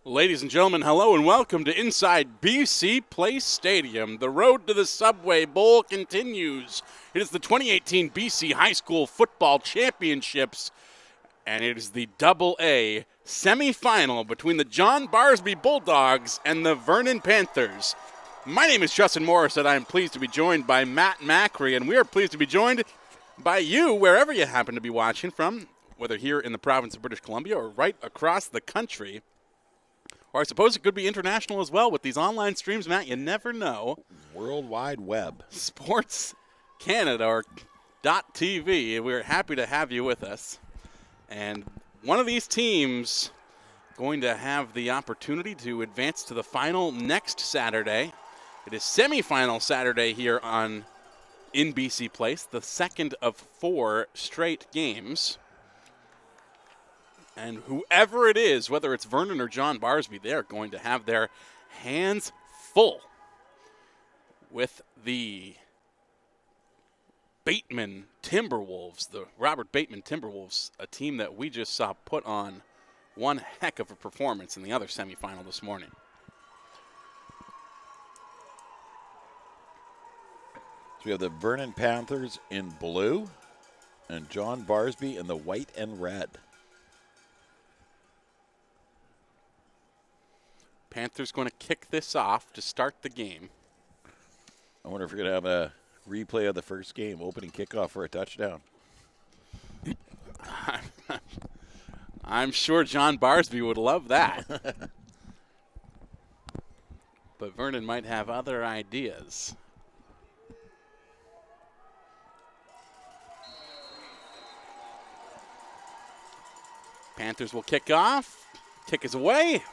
Ladies and gentlemen, hello and welcome to Inside BC Place Stadium. The road to the Subway Bowl continues. It is the 2018 BC High School Football Championships, and it is the Double-A semifinal between the John Barsby Bulldogs and the Vernon Panthers. My name is Justin Morris, and I am pleased to be joined by Matt Macri, and we are pleased to be joined by you wherever you happen to be watching from, whether here in the province of British Columbia or right across the country. Or I suppose it could be international as well with these online streams, Matt. You never know. World Wide Web. SportsCanada or .TV. We're happy to have you with us. And one of these teams going to have the opportunity to advance to the final next Saturday. It is semifinal Saturday here in BC Place, the second of 4 straight games. And whoever it is, whether it's Vernon or John Barsby, they're going to have their hands full with the Bateman Timberwolves, the Robert Bateman Timberwolves, a team that we just saw put on one heck of a performance in the other semifinal this morning. So we have the Vernon Panthers in blue and John Barsby in the white and red. Panthers going to kick this off to start the game. I wonder if we're going to have a replay of the first game, opening kickoff for a touchdown. I'm sure John Barsby would love that. But Vernon might have other ideas. Panthers will kick off. Kick is away.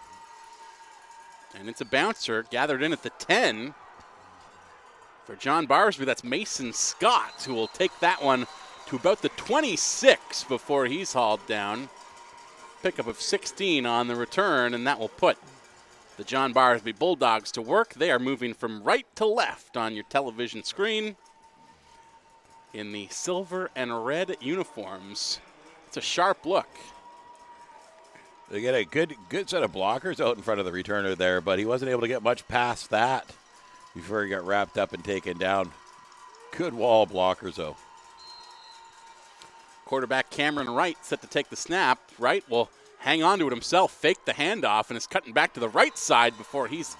And it's a bouncer gathered in at the 10. For John Barsby, that's Mason Scott, who will take that one to about the 26 before he's hauled down. Pickup of 16 on the return, and that will put the John Barsby Bulldogs to work. They are moving from right to left on your television screen in the silver and red uniforms. It's a sharp look. They get a good set of blockers out in front of the returner there, but he wasn't able to get much past that before he got wrapped up and taken down. Good wall blockers, though. Quarterback Cameron Wright set to take the snap. Wright will hang on to it himself, fake the handoff, and is cutting back to the right side before he's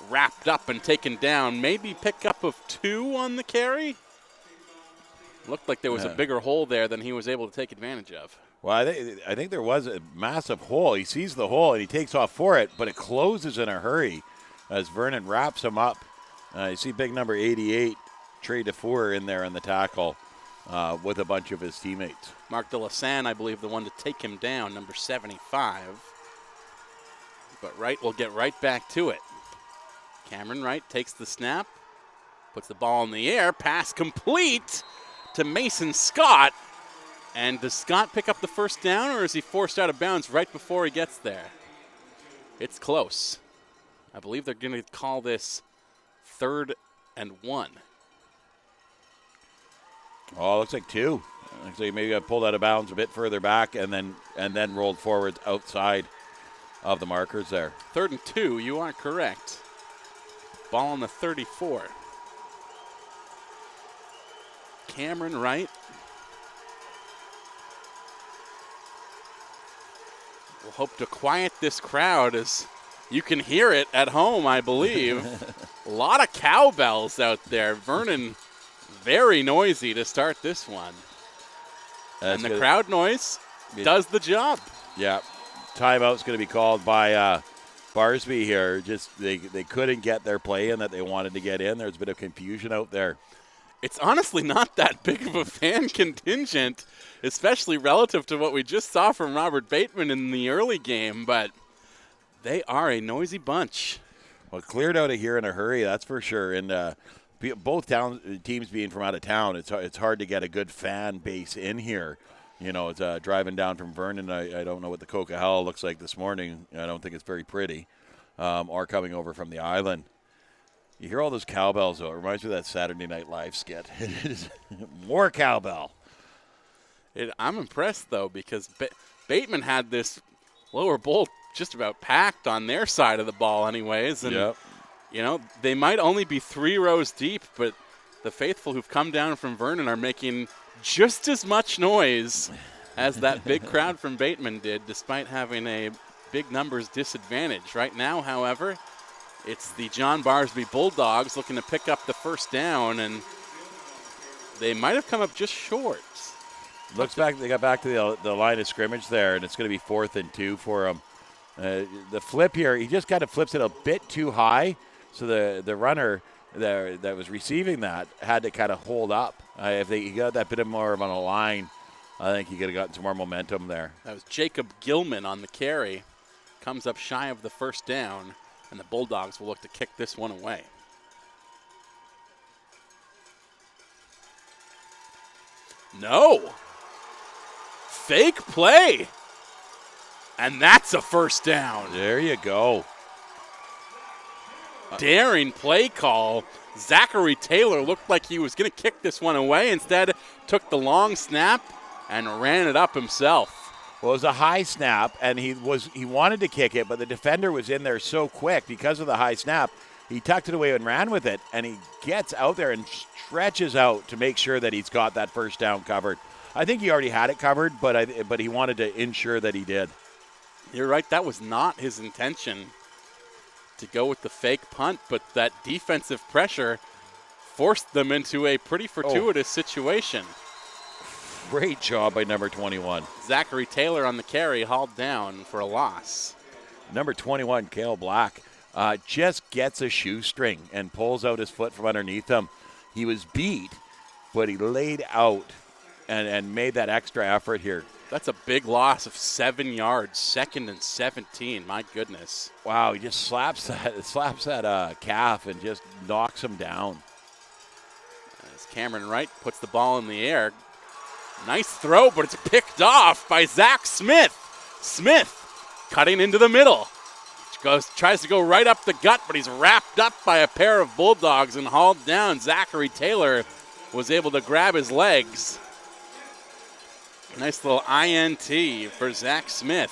wrapped up and taken down. Maybe pickup of 2 on the carry. Looked like there was a bigger hole there than he was able to take advantage of. Well, I think there was a massive hole. He sees the hole and he takes off for it, but it closes in a hurry as Vernon wraps him up. You see big number 88, Trey DeFour, in there in the tackle with a bunch of his teammates. Mark DeLassane, I believe, the one to take him down, number 75. But Wright will get right back to it. Cameron Wright takes the snap, puts the ball in the air, pass complete to Mason Scott. And does Scott pick up the first down, or is he forced out of bounds right before he gets there? It's close. I believe they're going to call this 3rd and 1. Oh, looks like 2. Looks like maybe got pulled out of bounds a bit further back and then rolled forward outside of the markers there. 3rd and 2, you are correct. Ball on the 34. Cameron Wright. We'll hope to quiet this crowd as you can hear it at home, I believe. A lot of cowbells out there. Vernon, very noisy to start this one. And the crowd noise does the job. Yeah. Timeout's going to be called by Barsby here. Just they couldn't get their play in that they wanted to get in. There's a bit of confusion out there. It's honestly not that big of a fan contingent, especially relative to what we just saw from Robert Bateman in the early game, but they are a noisy bunch. Well, cleared out of here in a hurry, that's for sure. And both teams being from out of town, it's hard to get a good fan base in here. You know, it's driving down from Vernon. I don't know what the Coquihalla looks like this morning. I don't think it's very pretty. Or coming over from the island. You hear all those cowbells, though. It reminds me of that Saturday Night Live skit. It is more cowbell. I'm impressed, though, because Bateman had this lower bowl just about packed on their side of the ball anyways. And, they might only be 3 rows deep, but the faithful who've come down from Vernon are making just as much noise as that big crowd from Bateman did, despite having a big numbers disadvantage. Right now, however, it's the John Barsby Bulldogs looking to pick up the first down, and they might have come up just short. Looks back, they got back to the line of scrimmage there, and it's going to be 4th and 2 for them. The flip here, he just kind of flips it a bit too high, so the runner that was receiving that had to kind of hold up. If he got that bit more of on a line, I think he could have gotten some more momentum there. That was Jacob Gilman on the carry. Comes up shy of the first down, and the Bulldogs will look to kick this one away. No. Fake play. And that's a first down. There you go. Daring play call. Zachary Taylor looked like he was going to kick this one away. Instead, took the long snap and ran it up himself. Well, it was a high snap, and he wanted to kick it, but the defender was in there so quick because of the high snap. He tucked it away and ran with it, and he gets out there and stretches out to make sure that he's got that first down covered. I think he already had it covered, but he wanted to ensure that he did. You're right. That was not his intention to go with the fake punt, but that defensive pressure forced them into a pretty fortuitous situation. Great job by number 21. Zachary Taylor on the carry, hauled down for a loss. Number 21, Cale Black, just gets a shoestring and pulls out his foot from underneath him. He was beat, but he laid out and made that extra effort here. That's a big loss of 7 yards, 2nd and 17. My goodness. Wow, he just slaps that calf and just knocks him down. As Cameron Wright puts the ball in the air. Nice throw, but it's picked off by Zack Smith. Smith cutting into the middle. Tries to go right up the gut, but he's wrapped up by a pair of Bulldogs and hauled down. Zachary Taylor was able to grab his legs. Nice little INT for Zack Smith.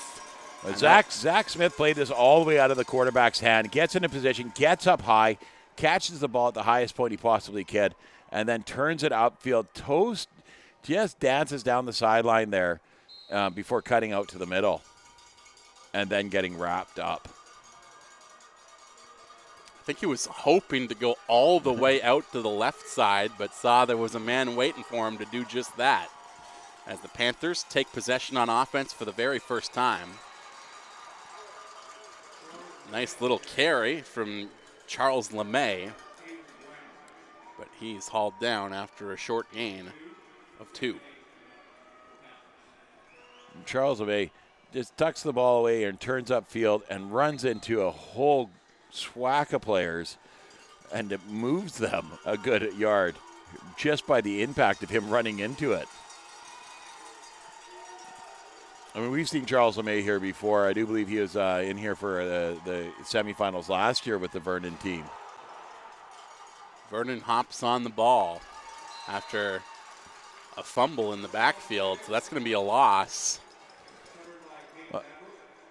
Zack Smith played this all the way out of the quarterback's hand, gets into position, gets up high, catches the ball at the highest point he possibly could, and then turns it upfield, just dances down the sideline there before cutting out to the middle and then getting wrapped up. I think he was hoping to go all the way out to the left side, but saw there was a man waiting for him to do just that. As the Panthers take possession on offense for the very first time. Nice little carry from Charles LeMay, but he's hauled down after a short gain of 2. Charles LeMay just tucks the ball away and turns upfield and runs into a whole swack of players, and it moves them a good yard just by the impact of him running into it. I mean, we've seen Charles LeMay here before. I do believe he was in here for the semifinals last year with the Vernon team. Vernon hops on the ball after a fumble in the backfield, so that's going to be a loss.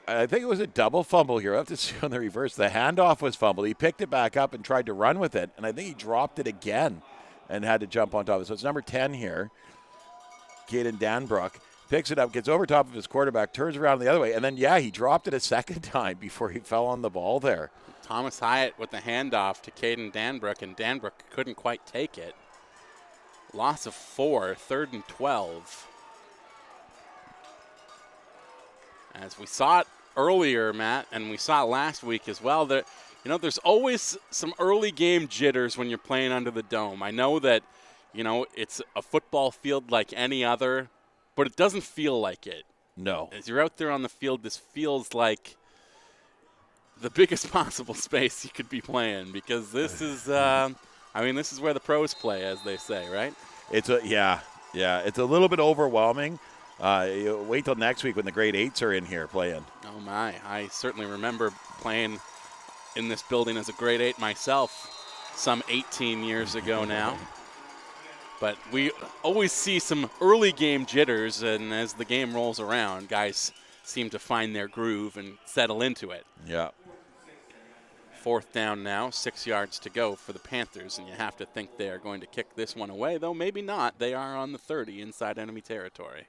I think it was a double fumble here. I have to see on the reverse. The handoff was fumbled. He picked it back up and tried to run with it, and I think he dropped it again and had to jump on top of it. So it's number 10 here, Caden Brown. Picks it up, gets over top of his quarterback, turns around the other way, and then, he dropped it a second time before he fell on the ball there. Thomas Hyatt with the handoff to Caden Danbrook, and Danbrook couldn't quite take it. Loss of 4, 3rd and 12. As we saw it earlier, Matt, and we saw it last week as well, that there's always some early game jitters when you're playing under the dome. I know that, it's a football field like any other, but it doesn't feel like it. No. As you're out there on the field, this feels like the biggest possible space you could be playing, because this is, this is where the pros play, as they say, right? It's it's a little bit overwhelming. You wait till next week when the grade 8s are in here playing. Oh my, I certainly remember playing in this building as a grade 8 myself some 18 years ago now. But we always see some early game jitters, and as the game rolls around, guys seem to find their groove and settle into it. Yeah. 4th down now, 6 yards to go for the Panthers, and you have to think they are going to kick this one away, though maybe not. They are on the 30 inside enemy territory.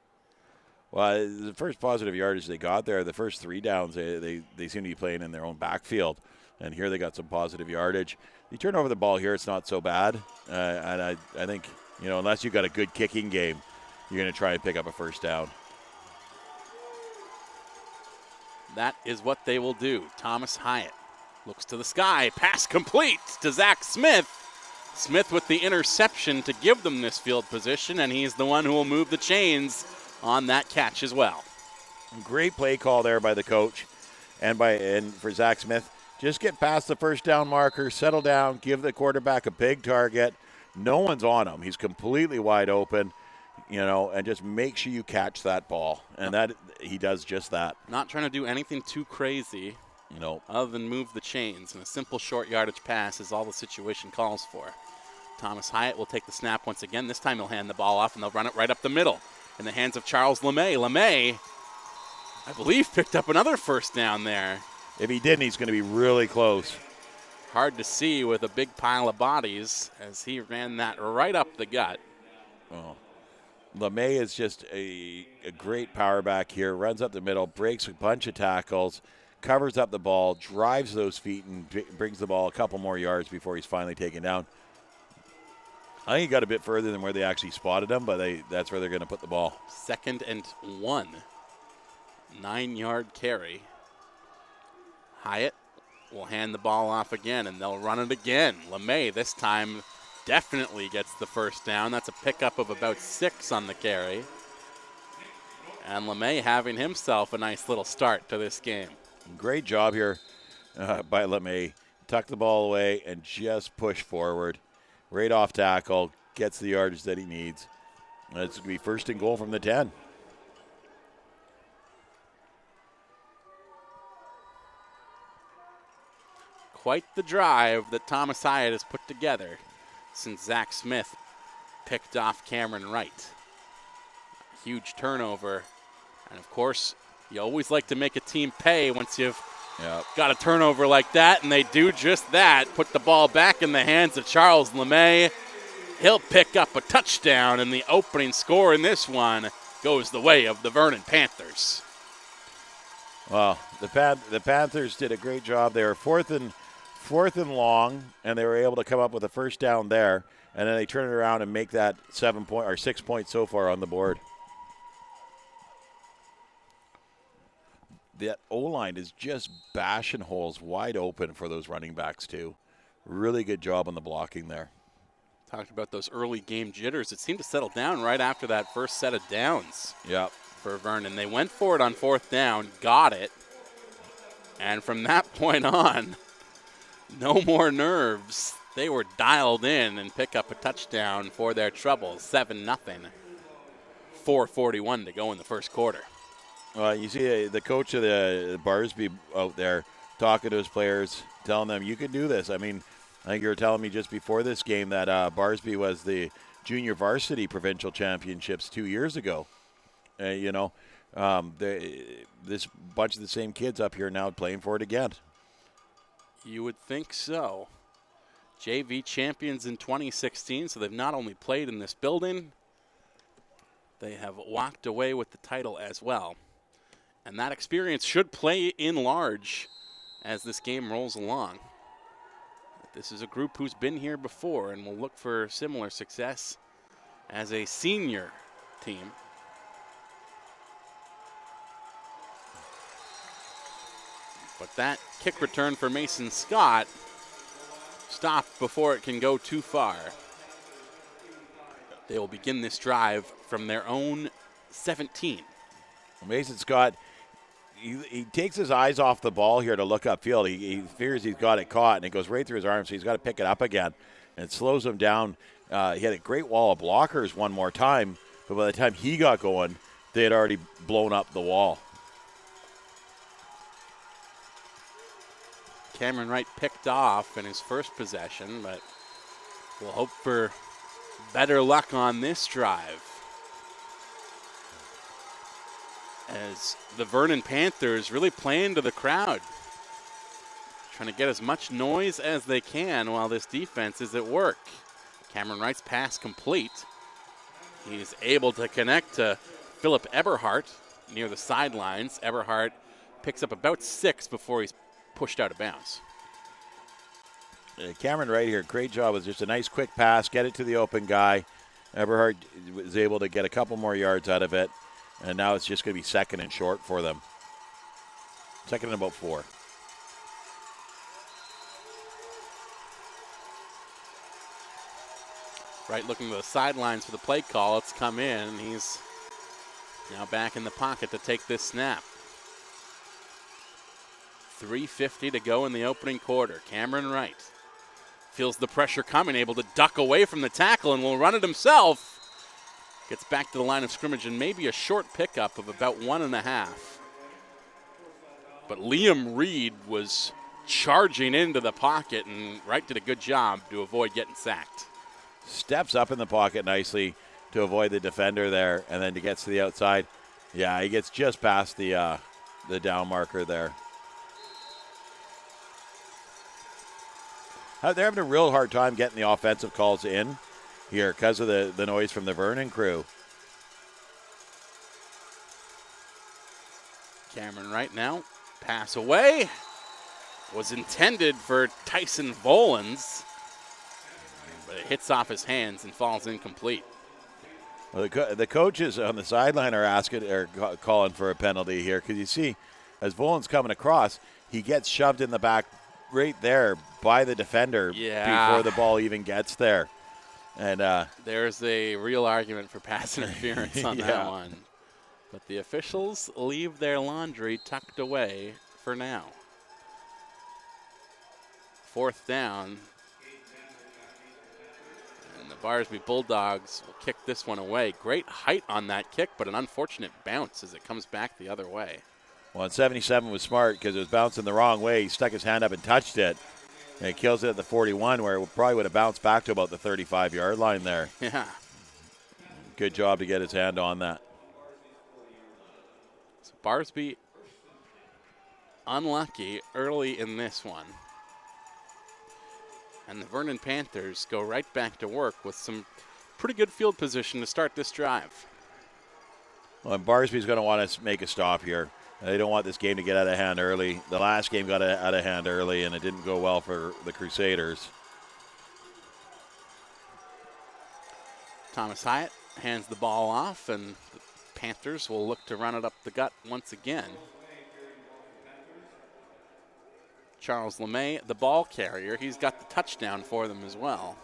Well, the first positive yardage they got there, the first 3 downs, they seem to be playing in their own backfield, and here they got some positive yardage. You turn over the ball here, it's not so bad, and I think, unless you got a good kicking game, you're going to try and pick up a first down. That is what they will do. Thomas Hyatt looks to the sky. Pass complete to Zack Smith. Smith with the interception to give them this field position, and he's the one who will move the chains on that catch as well. Great play call there by the coach and for Zack Smith. Just get past the first down marker, settle down, give the quarterback a big target. No one's on him. He's completely wide open, and just make sure you catch that ball. And that he does just that. Not trying to do anything too crazy. Other than move the chains, and a simple short yardage pass is all the situation calls for. Thomas Hyatt will take the snap once again. This time he'll hand the ball off, and they'll run it right up the middle in the hands of Charles LeMay. LeMay, I believe, picked up another first down there. If he didn't, he's going to be really close. Hard to see with a big pile of bodies as he ran that right up the gut. Oh. LeMay is just a great power back here. Runs up the middle, breaks a bunch of tackles, covers up the ball, drives those feet, and brings the ball a couple more yards before he's finally taken down. I think he got a bit further than where they actually spotted him, but that's where they're going to put the ball. 2nd and 1. 9-yard carry. Hyatt will hand the ball off again, and they'll run it again. LeMay this time definitely gets the first down. That's a pickup of about 6 on the carry. And LeMay having himself a nice little start to this game. Great job here by LeMay. Tuck the ball away and just push forward. Right off tackle, gets the yardage that he needs. And it's going to be 1st and goal from the 10. Quite the drive that Thomas Hyatt has put together since Zack Smith picked off Cameron Wright. Huge turnover. And, of course, you always like to make a team pay once you've got a turnover like that, and they do just that. Put the ball back in the hands of Charles LeMay. He'll pick up a touchdown, and the opening score in this one goes the way of the Vernon Panthers. Well, the Panthers did a great job. They were fourth and long, and they were able to come up with a first down there, and then they turn it around and make that 6 points so far on the board. That O-line is just bashing holes wide open for those running backs, too. Really good job on the blocking there. Talked about those early game jitters. It seemed to settle down right after that first set of downs for Vernon. They went for it on 4th down, got it, and from that point on, no more nerves. They were dialed in and pick up a touchdown for their troubles, 7-0. 4:41 to go in the first quarter. You see the coach of the Barsby out there talking to his players, telling them, you can do this. I mean, I think you were telling me just before this game that Barsby was the junior varsity provincial championships 2 years ago. This bunch of the same kids up here now playing for it again. You would think so. JV champions in 2016, so they've not only played in this building, they have walked away with the title as well. And that experience should play in large as this game rolls along. This is a group who's been here before and will look for similar success as a senior team. But that kick return for Mason Scott stopped before it can go too far. They will begin this drive from their own 17. Mason Scott, he takes his eyes off the ball here to look upfield. He figures he's got it caught, and it goes right through his arm, so he's got to pick it up again. And it slows him down. He had a great wall of blockers one more time, but by the time he got going, they had already blown up the wall. Cameron Wright picked off in his first possession, but we'll hope for better luck on this drive. as the Vernon Panthers really playing to the crowd, trying to get as much noise as they can while this defense is at work. Cameron Wright's pass complete. He's able to connect to Philip Eberhardt near the sidelines. Eberhardt picks up about 6 before he's pushed out of bounds. Cameron Wright here, great job with just a nice quick pass, get it to the open guy. Eberhardt was able to get a couple more yards out of it, and now it's just going to be second and short for them. Second and about 4. Wright looking to the sidelines for the play call. It's come in, and he's now back in the pocket to take this snap. 3:50 to go in the opening quarter. Cameron Wright feels the pressure coming, able to duck away from the tackle and will run it himself. Gets back to the line of scrimmage and maybe a short pickup of about 1.5. But Liam Reed was charging into the pocket, and Wright did a good job to avoid getting sacked. Steps up in the pocket nicely to avoid the defender there, and then he gets to the outside. Yeah, he gets just past the down marker there. They're having a real hard time getting the offensive calls in here because of the noise from the Vernon crew. Cameron Wright now, pass away. Was intended for Tyson Volans, but it hits off his hands and falls incomplete. Well, the coaches on the sideline are calling for a penalty here because you see, as Volans coming across, he gets shoved in the back right there by the defender before the ball even gets there. And there's a real argument for pass interference on that one. But the officials leave their laundry tucked away for now. 4th down. And the Barsby Bulldogs will kick this one away. Great height on that kick, but an unfortunate bounce as it comes back the other way. Well, 77 was smart because it was bouncing the wrong way. He stuck his hand up and touched it. And he kills it at the 41, where it probably would have bounced back to about the 35-yard line there. Yeah. Good job to get his hand on that. So Barsby unlucky early in this one. And the Vernon Panthers go right back to work with some pretty good field position to start this drive. Well, and Barsby's going to want to make a stop here. They don't want this game to get out of hand early. The last game got out of hand early, and it didn't go well for the Crusaders. Thomas Hyatt hands the ball off, and the Panthers will look to run it up the gut once again. Charles LeMay, the ball carrier, he's got the touchdown for them as well.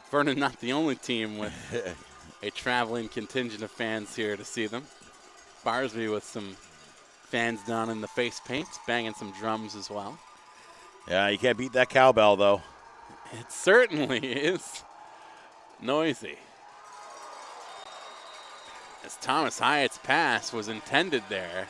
Vernon not the only team with a traveling contingent of fans here to see them. Barsby with some fans down in the face paint, banging some drums as well. Yeah, you can't beat that cowbell, though. It certainly is noisy. As Thomas Hyatt's pass was intended there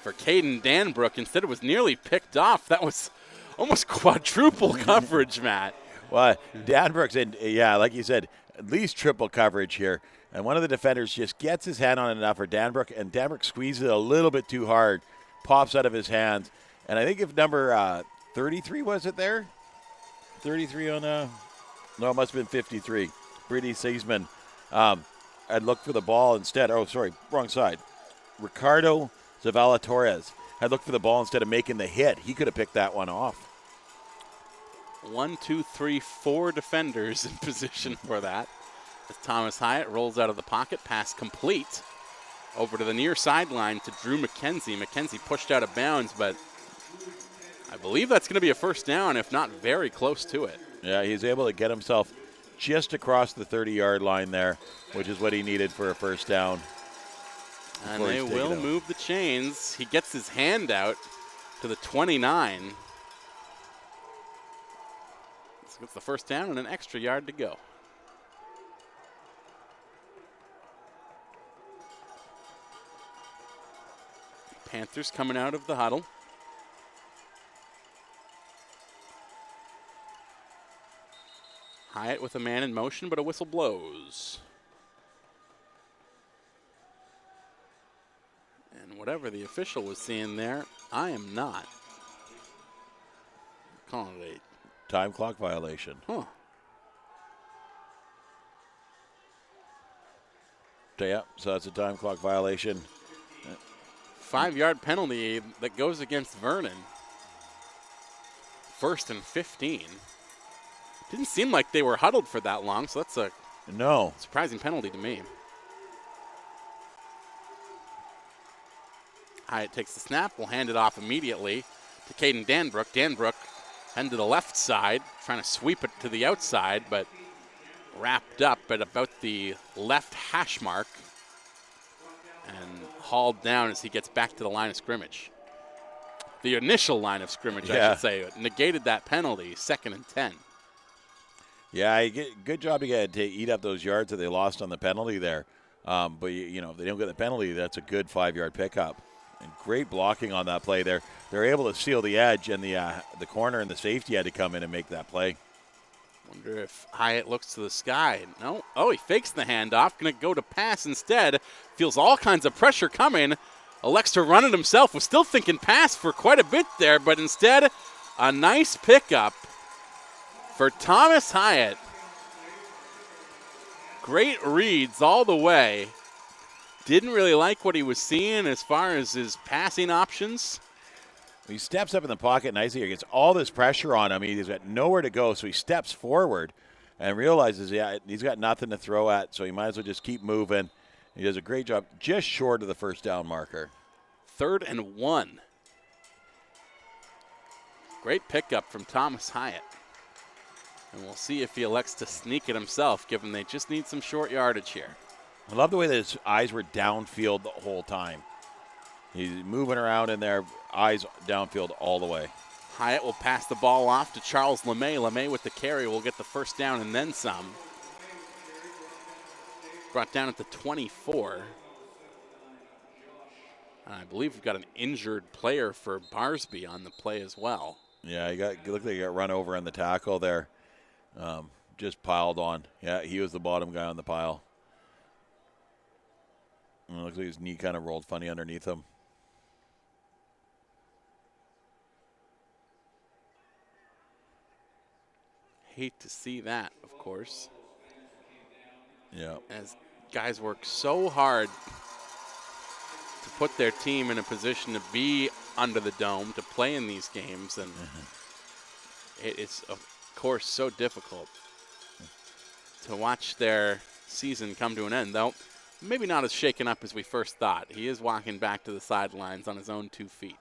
for Caden Danbrook. Instead, it was nearly picked off. That was almost quadruple coverage, Matt. Well, Danbrook's in, like you said, at least triple coverage here. And one of the defenders just gets his hand on it enough for Danbrook, and Danbrook squeezes it a little bit too hard, pops out of his hands. And I think if number 33 was it there? 33 on no, it must have been 53. Brady Seisman had looked for the ball instead. Oh, sorry, wrong side. Ricardo Zavala Torres had looked for the ball instead of making the hit. He could have picked that one off. 1, 2, 3, 4 defenders in position for that. As Thomas Hyatt rolls out of the pocket, pass complete over to the near sideline to Drew McKenzie. McKenzie pushed out of bounds, but I believe that's going to be a first down, if not very close to it. Yeah, he's able to get himself just across the 30-yard line there, which is what he needed for a first down. And they will move the chains. He gets his hand out to the 29. So it's the first down and an extra yard to go. Panthers coming out of the huddle. Hyatt with a man in motion, but a whistle blows. And whatever the official was seeing there, I am not. Calling it a time clock violation. Huh. So, yeah, so that's a time clock violation. 5-yard penalty that goes against Vernon. 1st and 15. Didn't seem like they were huddled for that long, so that's a surprising penalty to me. Hyatt takes the snap. We'll hand it off immediately to Caden Danbrook. Danbrook heading to the left side, trying to sweep it to the outside, but wrapped up at about the left hash mark and hauled down as he gets back to the line of scrimmage. The initial line of scrimmage, I should say, negated that penalty, 2nd and 10. Yeah, good job to eat up those yards that they lost on the penalty there. But, if they don't get the penalty, that's a good 5-yard pickup. And great blocking on that play there. They're able to seal the edge, and the corner and the safety had to come in and make that play. Wonder if Hyatt looks to the sky. No. Oh, he fakes the handoff. Going to go to pass instead. Feels all kinds of pressure coming. Elects to run it himself. Was still thinking pass for quite a bit there, but instead a nice pickup for Thomas Hyatt. Great reads all the way. Didn't really like what he was seeing as far as his passing options. He steps up in the pocket nicely here. Gets all this pressure on him. He's got nowhere to go, so he steps forward and realizes, he's got nothing to throw at, so he might as well just keep moving. He does a great job just short of the first down marker. 3rd and 1. Great pickup from Thomas Hyatt. And we'll see if he elects to sneak it himself, given they just need some short yardage here. I love the way that his eyes were downfield the whole time. He's moving around in there, eyes downfield all the way. Hyatt will pass the ball off to Charles LeMay. LeMay with the carry will get the first down and then some. Brought down at the 24. And I believe we've got an injured player for Barsby on the play as well. Yeah, looked like he got run over on the tackle there. Just piled on. Yeah, he was the bottom guy on the pile. And it looks like his knee kind of rolled funny underneath him. Hate to see that, of course. Yeah. As guys work so hard to put their team in a position to be under the dome, to play in these games, and it is, of course, so difficult to watch their season come to an end, though maybe not as shaken up as we first thought. He is walking back to the sidelines on his own 2 feet.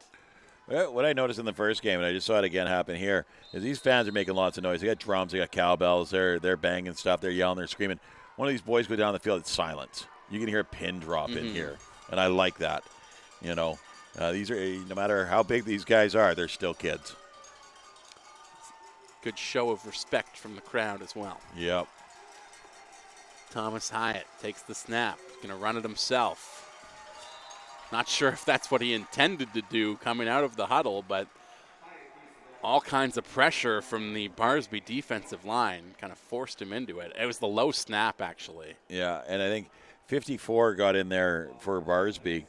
What I noticed in the first game, and I just saw it again happen here, is these fans are making lots of noise. They got drums, they got cowbells, they're banging stuff, they're yelling, they're screaming. One of these boys go down the field, it's silence. You can hear a pin drop in here, and I like that. These are, no matter how big these guys are, they're still kids. Good show of respect from the crowd as well. Yep. Thomas Hyatt takes the snap, going to run it himself. Not sure if that's what he intended to do coming out of the huddle, but all kinds of pressure from the Barsby defensive line kind of forced him into it. It was the low snap, actually. Yeah, and I think 54 got in there for Barsby.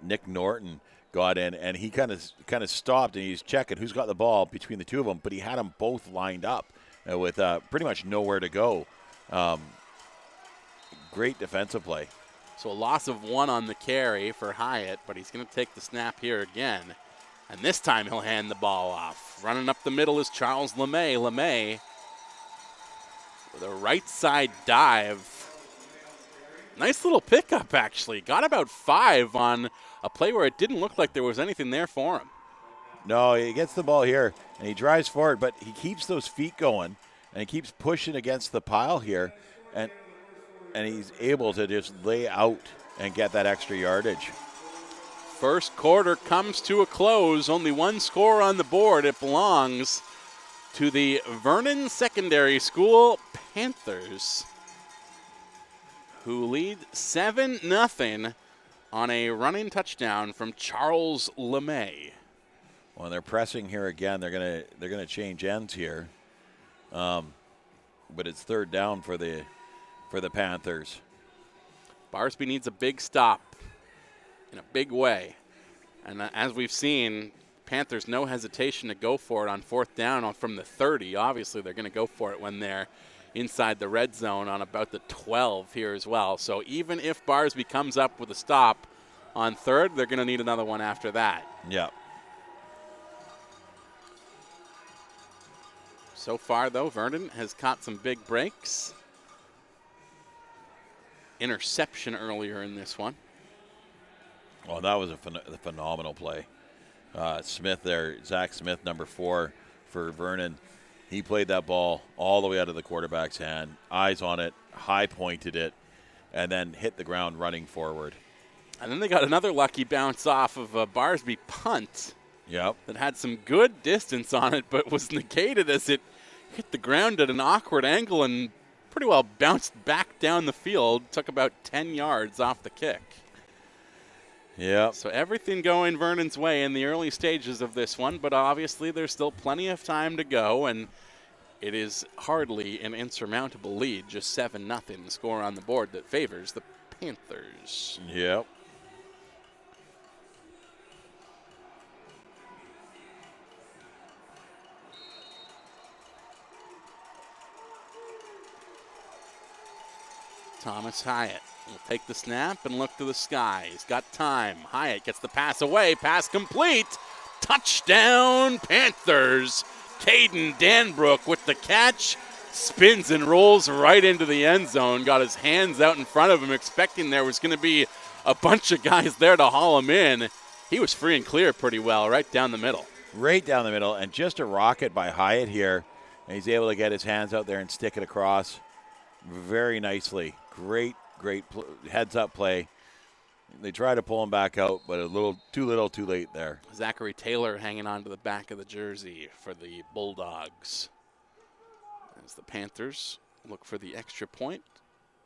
Nick Norton got in, and he kind of stopped, and he's checking who's got the ball between the two of them, but he had them both lined up with pretty much nowhere to go. Great defensive play. So a loss of 1 on the carry for Hyatt, but he's going to take the snap here again. And this time he'll hand the ball off. Running up the middle is Charles LeMay. LeMay with a right side dive. Nice little pickup, actually. Got about 5 on a play where it didn't look like there was anything there for him. No, he gets the ball here, and he drives forward, but he keeps those feet going, and he keeps pushing against the pile here, and he's able to just lay out and get that extra yardage. First quarter comes to a close. Only 1 score on the board. It belongs to the Vernon Secondary School Panthers, who lead 7-0 on a running touchdown from Charles LeMay. Well, they're pressing here again. They're gonna change ends here. but it's third down for the Panthers. Barsby needs a big stop in a big way. And as we've seen, Panthers no hesitation to go for it on fourth down from the 30. Obviously, they're going to go for it when they're inside the red zone on about the 12 here as well. So even if Barsby comes up with a stop on third, they're going to need another one after that. Yeah. So far, though, Vernon has caught some big breaks. Interception earlier in this one. Oh, that was a phenomenal play. Smith there, Zack Smith, number 4 for Vernon. He played that ball all the way out of the quarterback's hand, eyes on it, high pointed it, and then hit the ground running forward. And then they got another lucky bounce off of a Barsby punt. Yep. That had some good distance on it, but was negated as it hit the ground at an awkward angle and pretty well bounced back down the field. Took about 10 yards off the kick. Yeah. So everything going Vernon's way in the early stages of this one, but obviously there's still plenty of time to go, and it is hardly an insurmountable lead, just 7-0 score on the board that favors the Panthers. Yep. Thomas Hyatt will take the snap and look to the sky. He's got time. Hyatt gets the pass away. Pass complete. Touchdown, Panthers. Caden Danbrook with the catch. Spins and rolls right into the end zone. Got his hands out in front of him, expecting there was going to be a bunch of guys there to haul him in. He was free and clear pretty well, right down the middle. Right down the middle, and just a rocket by Hyatt here. And he's able to get his hands out there and stick it across very nicely. Great heads-up play. They try to pull him back out, but a little, too late there. Zachary Taylor hanging on to the back of the jersey for the Bulldogs. As the Panthers look for the extra point.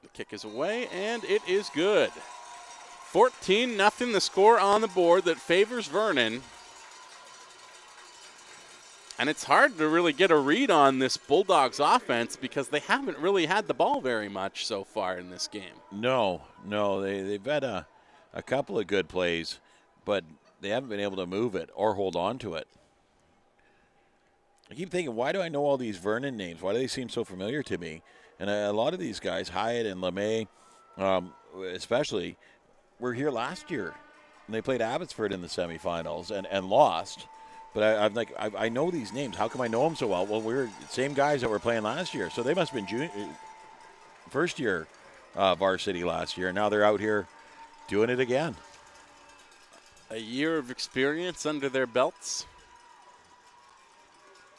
The kick is away, and it is good. 14-0 the score on the board that favors Vernon. And it's hard to really get a read on this Bulldogs offense because they haven't really had the ball very much so far in this game. No, they've had a couple of good plays, but they haven't been able to move it or hold on to it. I keep thinking, why do I know all these Vernon names? Why do they seem so familiar to me? And a lot of these guys, Hyatt and LeMay especially, were here last year. And they played Abbotsford in the semifinals and lost. But I know these names. How come I know them so well? Well, we're the same guys that were playing last year. So they must have been first year varsity last year. And now they're out here doing it again. A year of experience under their belts.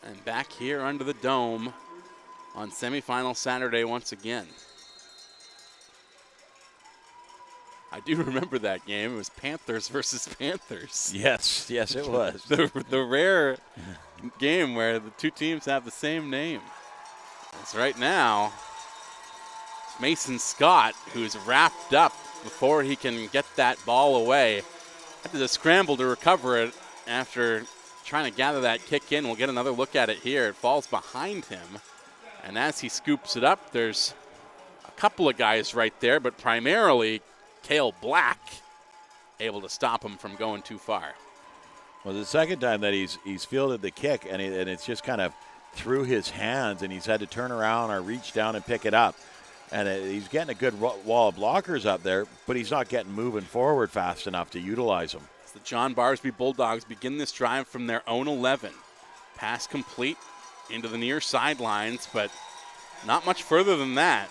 And back here under the dome on semifinal Saturday once again. I do remember that game. It was Panthers versus Panthers. Yes, it was. the rare game where the two teams have the same name. It's right now, it's Mason Scott, who's wrapped up before he can get that ball away. Had to scramble to recover it after trying to gather that kick in. We'll get another look at it here. It falls behind him. And as he scoops it up, there's a couple of guys right there, but primarily Cale Black able to stop him from going too far. Well, the second time that he's fielded the kick, and it's just kind of through his hands, and he's had to turn around or reach down and pick it up. And he's getting a good wall of blockers up there, but he's not getting moving forward fast enough to utilize them. As the John Barsby Bulldogs begin this drive from their own 11. Pass complete into the near sidelines, but not much further than that.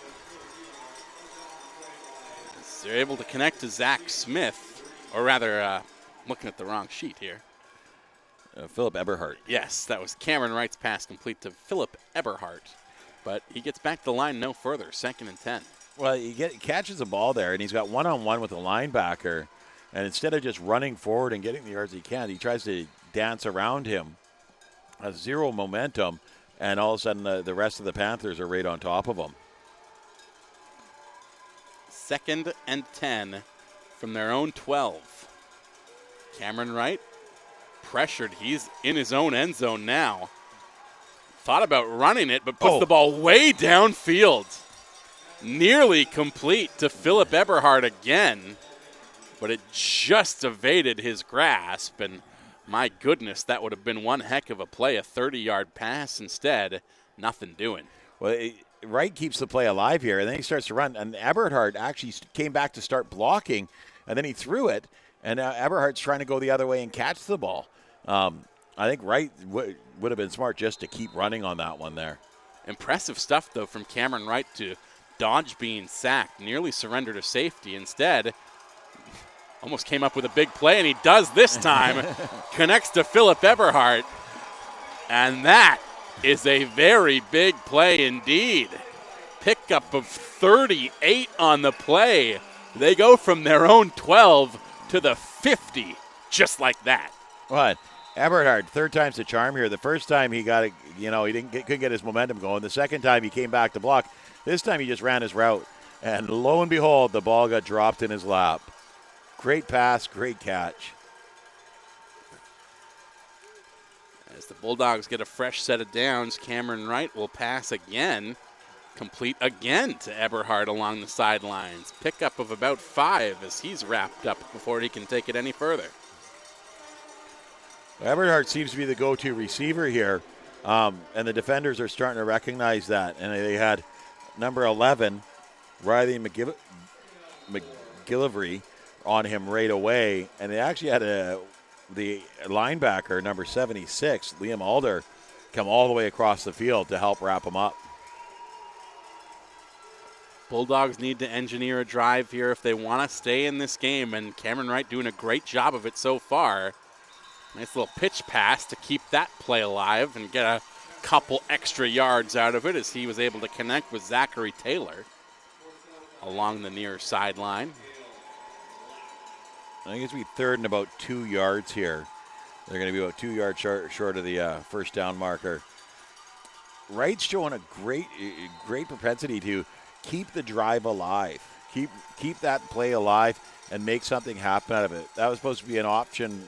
They're able to connect to Zack Smith, or rather, looking at the wrong sheet here. Philip Eberhardt. Yes, that was Cameron Wright's pass complete to Philip Eberhardt. But he gets back to the line no further, 2nd and 10. Well, he catches a ball there, and he's got one-on-one with a linebacker. And instead of just running forward and getting the yards he can, he tries to dance around him. Has zero momentum, and all of a sudden the rest of the Panthers are right on top of him. 2nd and 10 from their own 12. Cameron Wright pressured. He's in his own end zone now. Thought about running it, but puts the ball way downfield. Nearly complete to Philip Eberhardt again, but it just evaded his grasp, and my goodness, that would have been one heck of a play, a 30-yard pass instead. Nothing doing. Well, Wright keeps the play alive here, and then he starts to run, and Eberhardt actually came back to start blocking, and then he threw it, and Eberhardt's trying to go the other way and catch the ball. I think Wright would have been smart just to keep running on that one there. Impressive stuff, though, from Cameron Wright to dodge being sacked, nearly surrender to safety. Instead, almost came up with a big play, and he does this time. Connects to Philip Eberhardt, and that is a very big play indeed. Pickup of 38 on the play. They go from their own 12 to the 50, just like that. What? Eberhardt, third time's the charm here. The first time he got it, he couldn't get his momentum going. The second time he came back to block. This time he just ran his route, and lo and behold, the ball got dropped in his lap. Great pass, great catch. As the Bulldogs get a fresh set of downs, Cameron Wright will pass again, complete again to Eberhardt along the sidelines. Pickup of about 5 as he's wrapped up before he can take it any further. Eberhardt seems to be the go-to receiver here, and the defenders are starting to recognize that. And they had number 11, Riley McGillivray, on him right away, and they actually had the linebacker, number 76, Liam Alder, come all the way across the field to help wrap him up. Bulldogs need to engineer a drive here if they want to stay in this game, and Cameron Wright doing a great job of it so far. Nice little pitch pass to keep that play alive and get a couple extra yards out of it as he was able to connect with Zachary Taylor along the near sideline. I think it's going to be third and about 2 yards here. They're going to be about 2 yards short of the first down marker. Wright's showing a great propensity to keep the drive alive, keep that play alive, and make something happen out of it. That was supposed to be an option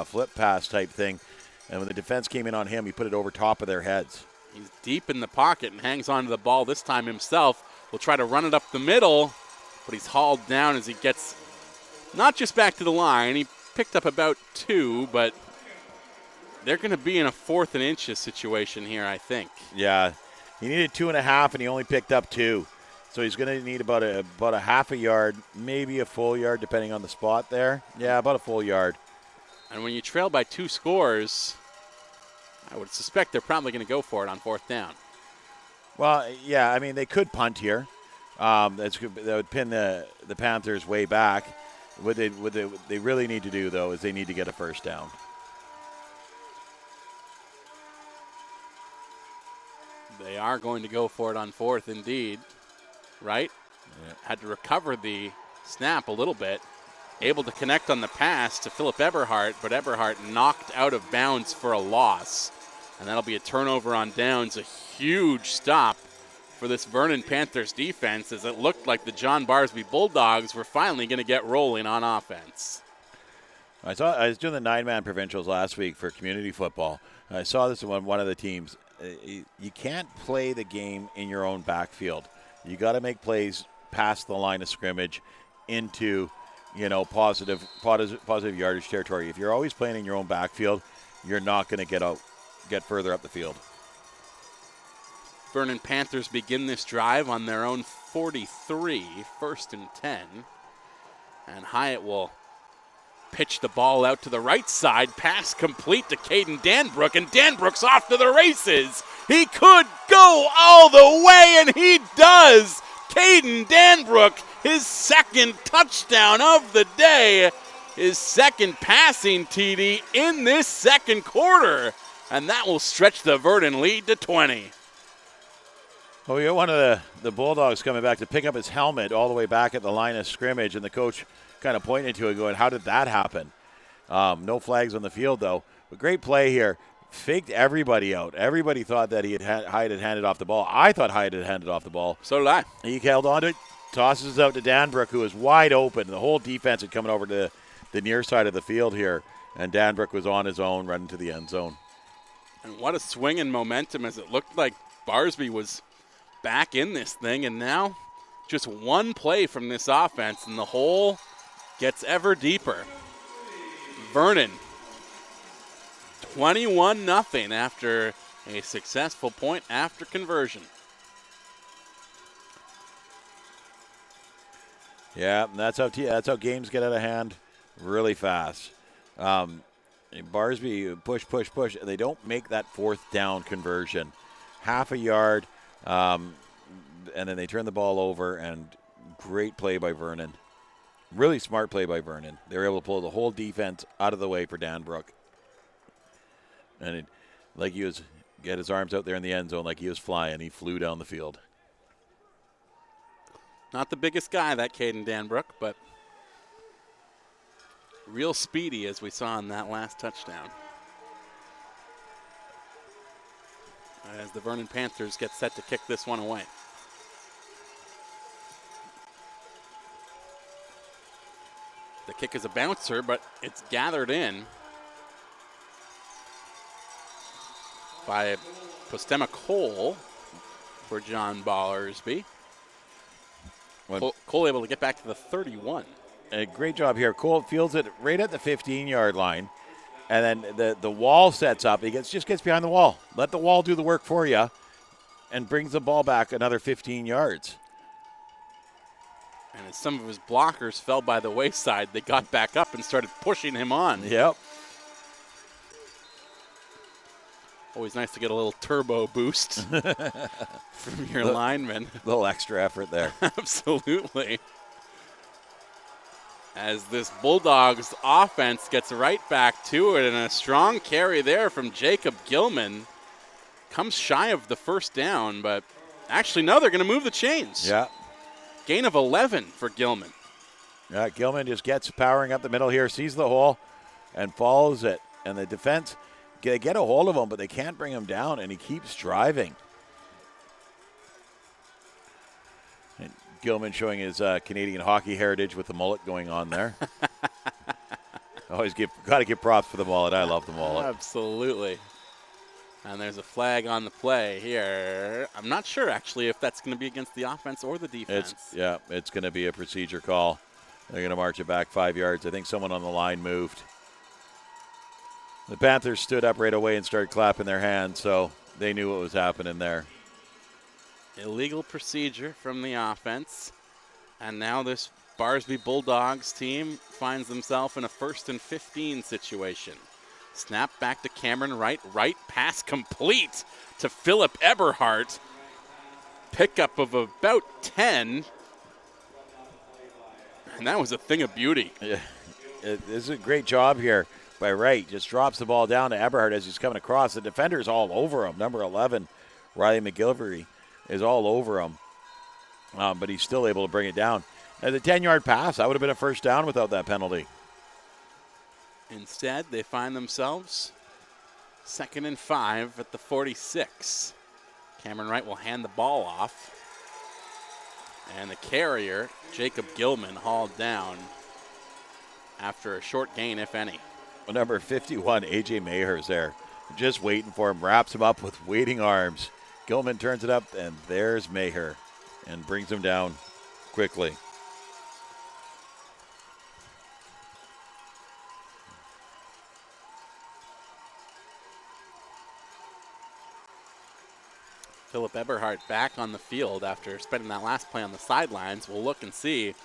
flip pass type thing, and when the defense came in on him, he put it over top of their heads. He's deep in the pocket and hangs on to the ball this time himself. Will try to run it up the middle, but he's hauled down as he gets not just back to the line. He picked up about 2, but they're going to be in a 4th and inches situation here, I think. Yeah, he needed 2.5, and he only picked up 2. So he's going to need about a half a yard, maybe a full yard, depending on the spot there. Yeah, about a full yard. And when you trail by 2 scores, I would suspect they're probably going to go for it on 4th down. Well, yeah, I mean, they could punt here. That would pin the Panthers way back. What they really need to do, though, is they need to get a first down. They are going to go for it on 4th, indeed. Right? Yeah. Had to recover the snap a little bit. Able to connect on the pass to Philip Eberhardt, but Eberhardt knocked out of bounds for a loss. And that'll be a turnover on downs, a huge stop for this Vernon Panthers defense, as it looked like the John Barsby Bulldogs were finally going to get rolling on offense. I was doing the 9-man provincials last week for community football. I saw this on one of the teams. You can't play the game in your own backfield. You got to make plays past the line of scrimmage into positive yardage territory. If you're always playing in your own backfield, you're not going to get further up the field. Vernon Panthers begin this drive on their own 43, 1st and 10. And Hyatt will pitch the ball out to the right side. Pass complete to Caden Danbrook, and Danbrook's off to the races. He could go all the way, and he does. Caden Danbrook, his 2nd touchdown of the day, his 2nd passing TD in this 2nd quarter, and that will stretch the Vernon lead to 20. Well, we got one of the Bulldogs coming back to pick up his helmet all the way back at the line of scrimmage, and the coach kind of pointed to it going, how did that happen? No flags on the field, though. But great play here. Faked everybody out. Everybody thought that Hyatt had handed off the ball. I thought Hyatt had handed off the ball. So did I. He held on to it, tosses it out to Danbrook, who was wide open. The whole defense had coming over to the near side of the field here, and Danbrook was on his own running to the end zone. And what a swing in momentum, as it looked like Barsby was back in this thing, and now just one play from this offense and the hole gets ever deeper. Vernon, 21-0 after a successful point after conversion. Yeah, and that's how games get out of hand really fast. Barsby push. They don't make that fourth down conversion. Half a yard, and then they turn the ball over, and great play by Vernon. Really smart play by Vernon. They were able to pull the whole defense out of the way for Danbrook. And get his arms out there in the end zone like he was flying. He flew down the field. Not the biggest guy, that Caden Danbrook, but real speedy, as we saw in that last touchdown. As the Vernon Panthers get set to kick this one away. The kick is a bouncer, but it's gathered in by Postema Cole for John Barsby. Cole able to get back to the 31. A great job here. Cole fields it right at the 15-yard line, and then the wall sets up. He just gets behind the wall. Let the wall do the work for you, and brings the ball back another 15 yards. And as some of his blockers fell by the wayside, they got back up and started pushing him on. Yep. Always nice to get a little turbo boost from your lineman. A little extra effort there. Absolutely. As this Bulldogs offense gets right back to it, and a strong carry there from Jacob Gilman. Comes shy of the first down, but actually, no, they're going to move the chains. Yeah. Gain of 11 for Gilman. Yeah, Gilman just gets powering up the middle here, sees the hole, and follows it. And the defense, they get a hold of him, but they can't bring him down, and he keeps driving. And Gilman showing his Canadian hockey heritage with the mullet going on there. Got to give props for the mullet. I love the mullet. Absolutely. And there's a flag on the play here. I'm not sure, actually, if that's going to be against the offense or the defense. It's going to be a procedure call. They're going to march it back 5 yards. I think someone on the line moved. The Panthers stood up right away and started clapping their hands, so they knew what was happening there. Illegal procedure from the offense. And now this Barsby Bulldogs team finds themselves in a 1st and 15 situation. Snap back to Cameron Wright. Wright pass complete to Philip Eberhardt. Pickup of about 10. And that was a thing of beauty. Yeah, this is a great job here by Wright. Just drops the ball down to Eberhardt as he's coming across. The defender's all over him. Number 11, Riley McGilvery, is all over him. But he's still able to bring it down. And the 10-yard pass, that would have been a first down without that penalty. Instead, they find themselves 2nd and 5 at the 46. Cameron Wright will hand the ball off. And the carrier, Jacob Gilman, hauled down after a short gain, if any. Well, number 51, A.J. Maher's there. Just waiting for him, wraps him up with waiting arms. Gilman turns it up, and there's Maher and brings him down quickly. Philip Eberhardt back on the field after spending that last play on the sidelines. We'll look and see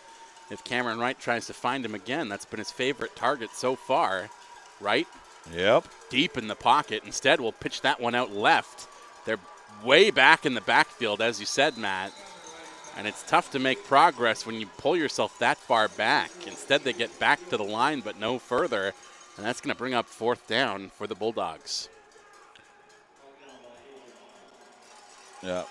if Cameron Wright tries to find him again. That's been his favorite target so far. Wright, deep in the pocket. Instead, we'll pitch that one out left. They're way back in the backfield, as you said, Matt. And it's tough to make progress when you pull yourself that far back. Instead, they get back to the line, but no further. And that's going to bring up 4th down for the Bulldogs. Yeah.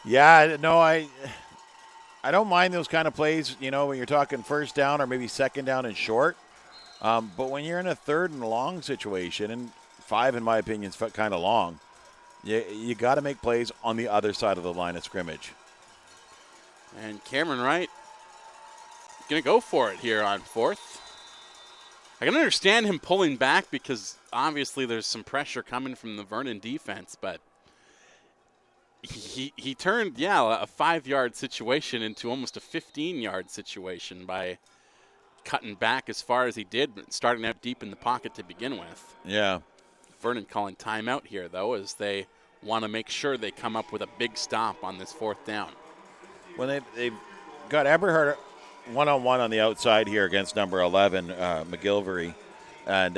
Yeah, no, I don't mind those kind of plays, when you're talking first down or maybe second down and short. But when you're in a 3rd and long situation, and 5, in my opinion, is kind of long, you got to make plays on the other side of the line of scrimmage. And Cameron Wright going to go for it here on 4th. I can understand him pulling back because obviously there's some pressure coming from the Vernon defense, but he turned, a 5-yard situation into almost a 15-yard situation by cutting back as far as he did, but starting out deep in the pocket to begin with. Yeah. Vernon calling timeout here, though, as they want to make sure they come up with a big stop on this 4th down. When they've got Eberhardt one-on-one on the outside here against number 11, McGilvery, and,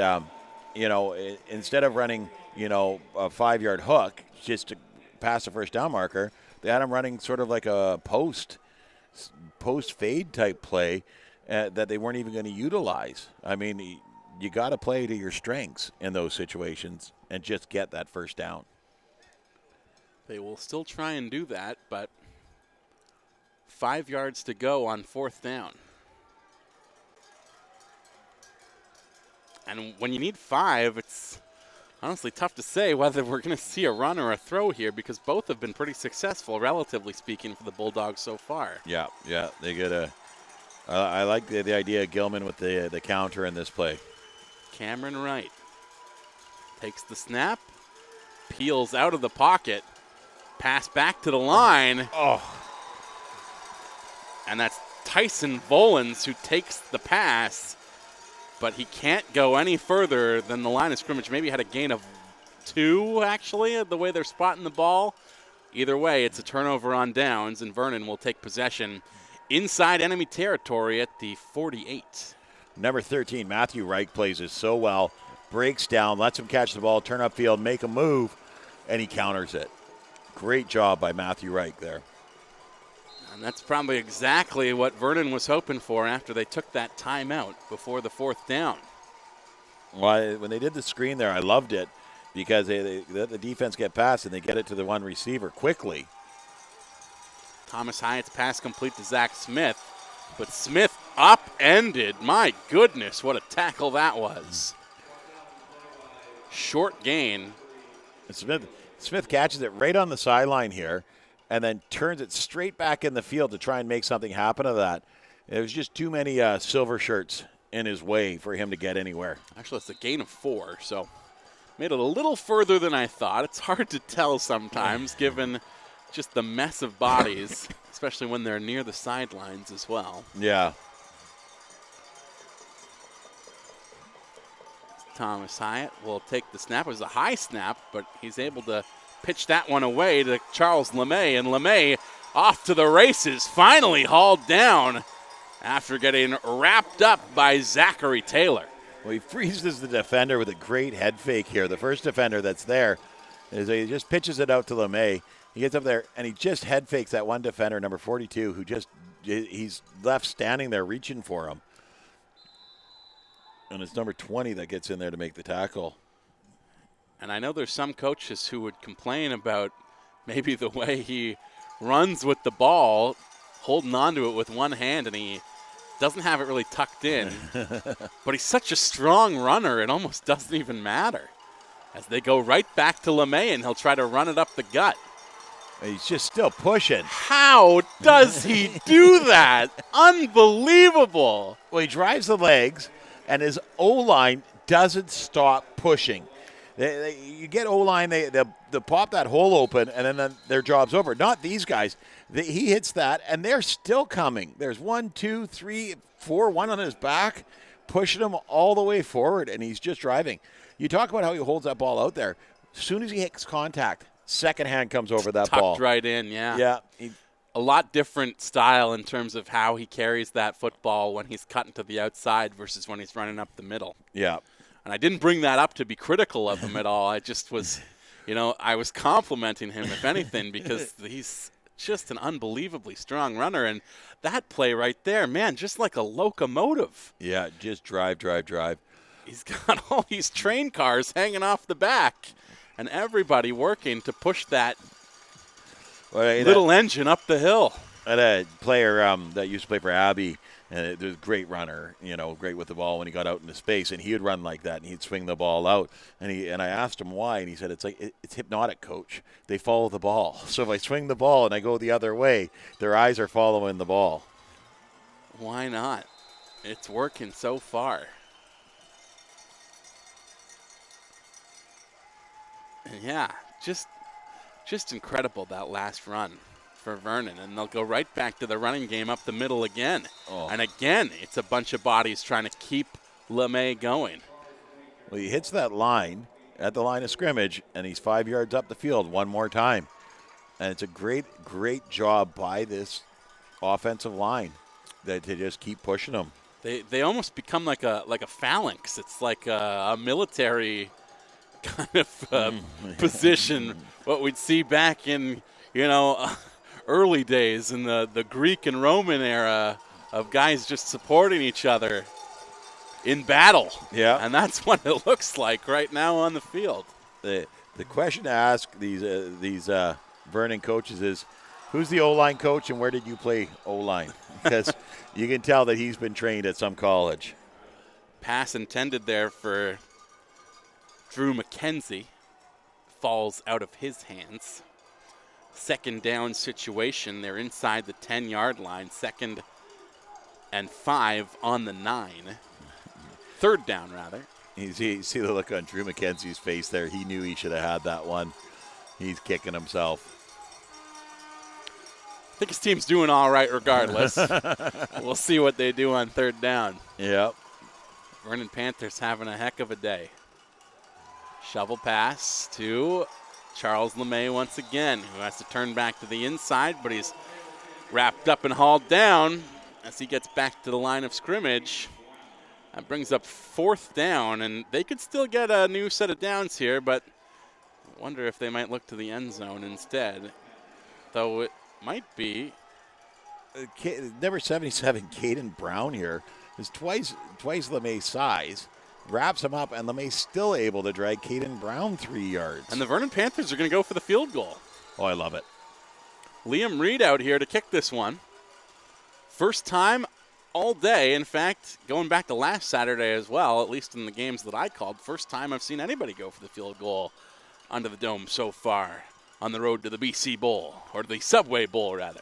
instead of running, a 5-yard hook just to pass the first down marker, they had him running sort of like a post fade type play that they weren't even going to utilize. I mean, you got to play to your strengths in those situations and just get that first down. They will still try and do that, but 5 yards to go on 4th down. And when you need 5, it's honestly tough to say whether we're going to see a run or a throw here because both have been pretty successful, relatively speaking, for the Bulldogs so far. Yeah, they get a. I like the idea of Gilman with the counter in this play. Cameron Wright takes the snap, peels out of the pocket, pass back to the line. Oh. And that's Tyson Volans who takes the pass, but he can't go any further than the line of scrimmage. Maybe had a gain of 2, actually, the way they're spotting the ball. Either way, it's a turnover on downs, and Vernon will take possession inside enemy territory at the 48. Number 13, Matthew Wright, plays it so well. Breaks down, lets him catch the ball, turn upfield, make a move, and he counters it. Great job by Matthew Wright there. And that's probably exactly what Vernon was hoping for after they took that timeout before the 4th down. Well, when they did the screen there, I loved it because they let the defense get past and they get it to the one receiver quickly. Thomas Hyatt's pass complete to Zack Smith, but Smith upended. My goodness, what a tackle that was. Short gain. Smith catches it right on the sideline here and then turns it straight back in the field to try and make something happen to that. There was just too many silver shirts in his way for him to get anywhere. Actually, it's a gain of 4, so made it a little further than I thought. It's hard to tell sometimes given just the mess of bodies, especially when they're near the sidelines as well. Yeah. Thomas Hyatt will take the snap. It was a high snap, but he's able to pitch that one away to Charles LeMay, and LeMay off to the races, finally hauled down after getting wrapped up by Zachary Taylor. Well, he freezes the defender with a great head fake here. The first defender that's there is he just pitches it out to LeMay. He gets up there, and he just head fakes that one defender, number 42, who he's left standing there reaching for him. And it's number 20 that gets in there to make the tackle. And I know there's some coaches who would complain about maybe the way he runs with the ball, holding onto it with one hand, and he doesn't have it really tucked in. But he's such a strong runner, it almost doesn't even matter. As they go right back to LeMay, and he'll try to run it up the gut. He's just still pushing. How does he do that? Unbelievable. Well, he drives the legs, and his O-line doesn't stop pushing. You get O-line, they'll pop that hole open, and then their job's over. Not these guys. He hits that, and they're still coming. There's 1, 2, 3, 4, one on his back, pushing him all the way forward, and he's just driving. You talk about how he holds that ball out there. As soon as he hits contact, second hand comes over that ball. Tucked right in, yeah. Yeah. A lot different style in terms of how he carries that football when he's cutting to the outside versus when he's running up the middle. Yeah. And I didn't bring that up to be critical of him at all. I just was, I was complimenting him, if anything, because he's just an unbelievably strong runner. And that play right there, man, just like a locomotive. Yeah, just drive. He's got all these train cars hanging off the back and everybody working to push that little engine up the hill. I had a player that used to play for Abbey, and was a great runner, great with the ball when he got out into space, and he would run like that, and he'd swing the ball out. And I asked him why, and he said, it's hypnotic, coach. They follow the ball. So if I swing the ball and I go the other way, their eyes are following the ball. Why not? It's working so far. Yeah, just incredible, that last run for Vernon. And they'll go right back to the running game up the middle again. Oh. And again, it's a bunch of bodies trying to keep LeMay going. Well, he hits that line at the line of scrimmage, and he's 5 yards up the field one more time. And it's a great, great job by this offensive line that to just keep pushing them. They almost become like a phalanx. It's like a military kind of position, what we'd see back in, early days in the Greek and Roman era of guys just supporting each other in battle. Yeah. And that's what it looks like right now on the field. The question to ask these Vernon coaches is, who's the O-line coach and where did you play O-line? Because you can tell that he's been trained at some college. Pass intended there for Drew McKenzie. Falls out of his hands. Second down situation. They're inside the 10-yard line. 2nd and 5 on the 9. Third down, rather. You see the look on Drew McKenzie's face there. He knew he should have had that one. He's kicking himself. I think his team's doing all right regardless. We'll see what they do on third down. Yep. Vernon Panthers having a heck of a day. Shovel pass to Charles LeMay once again, who has to turn back to the inside, but he's wrapped up and hauled down as he gets back to the line of scrimmage. That brings up 4th down, and they could still get a new set of downs here, but I wonder if they might look to the end zone instead, though it might be. Number 77, Caden Brown here, is twice LeMay's size. Wraps him up, and LeMay's still able to drag Caden Brown 3 yards. And the Vernon Panthers are going to go for the field goal. Oh, I love it. Liam Reed out here to kick this one. First time all day. In fact, going back to last Saturday as well, at least in the games that I called, first time I've seen anybody go for the field goal under the dome so far on the road to the BC Bowl, or the Subway Bowl, rather.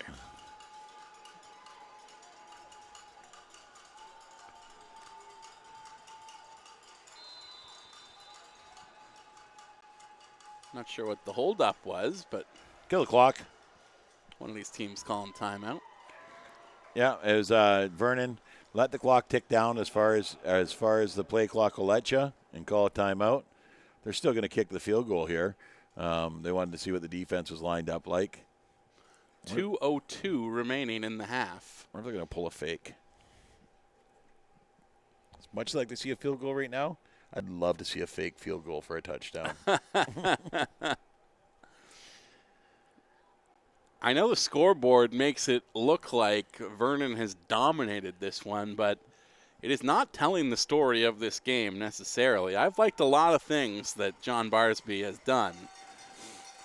Not sure what the holdup was, but Kill the clock. one of these teams calling timeout. Yeah, it was Vernon. Let the clock tick down as far as the play clock will let you, and call a timeout. They're still going to kick the field goal here. They wanted to see what the defense was lined up like. 2:02 remaining in the half. Or are they going to pull a fake? As much as I'd like to see a field goal right now, I'd love to see a fake field goal for a touchdown. I know the scoreboard makes it look like Vernon has dominated this one, but it is not telling the story of this game necessarily. I've liked a lot of things that John Barsby has done.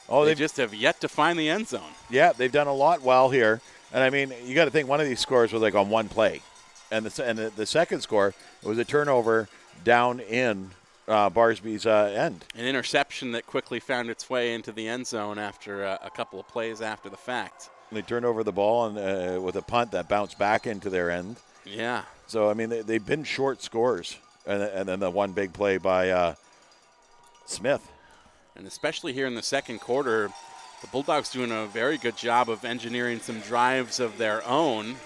Oh, they just have yet to find the end zone. Yeah, they've done a lot well here. And, I mean, you got to think one of these scores was like on one play. And the second score was a turnover down in Barsby's end. An interception that quickly found its way into the end zone after a couple of plays after the fact. They turned over the ball and with a punt that bounced back into their end. Yeah. So, I mean, they've been short scores. And then the one big play by Smith. And especially here in the second quarter, the Bulldogs doing a very good job of engineering some drives of their own.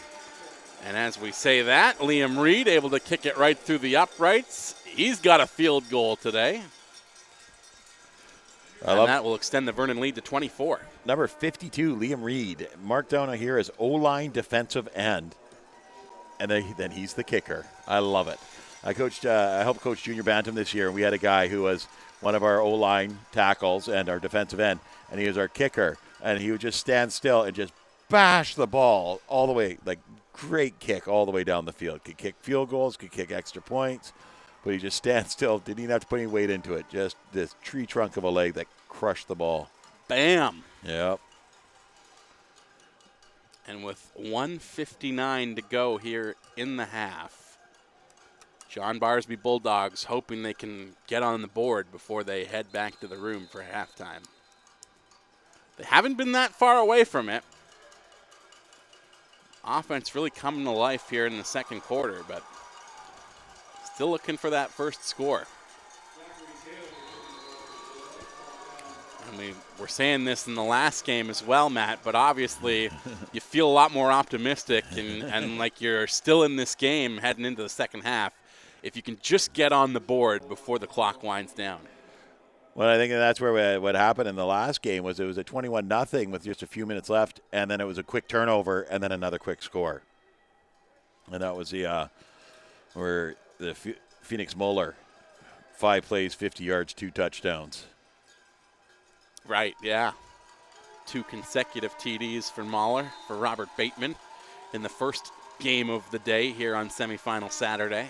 And as we say that, Liam Reed able to kick it right through the uprights. He's got a field goal today. And that will extend the Vernon lead to 24. Number 52, Liam Reed, marked down here as O-line defensive end. And then he's the kicker. I love it. I helped coach junior bantam this year, and we had a guy who was one of our O-line tackles and our defensive end, and he was our kicker. And he would just stand still and just bash the ball all the way, like great kick all the way down the field. Could kick field goals, could kick extra points, but he just stands still. Didn't even have to put any weight into it. Just this tree trunk of a leg that crushed the ball. Bam. Yep. And with 1:59 to go here in the half, John Barsby Bulldogs hoping they can get on the board before they head back to the room for halftime. They haven't been that far away from it. Offense really coming to life here in the second quarter, but still looking for that first score. I mean, we're saying this in the last game as well, Matt, but obviously you feel a lot more optimistic and like you're still in this game heading into the second half if you can just get on the board before the clock winds down. Well, I think that's where what happened in the last game was it was a 21-0 with just a few minutes left, and then it was a quick turnover and then another quick score. And that was where the Phoenix Moeller, 5 plays, 50 yards, 2 touchdowns. Right, yeah. 2 consecutive TDs for Mahler, for Robert Bateman in the first game of the day here on semifinal Saturday.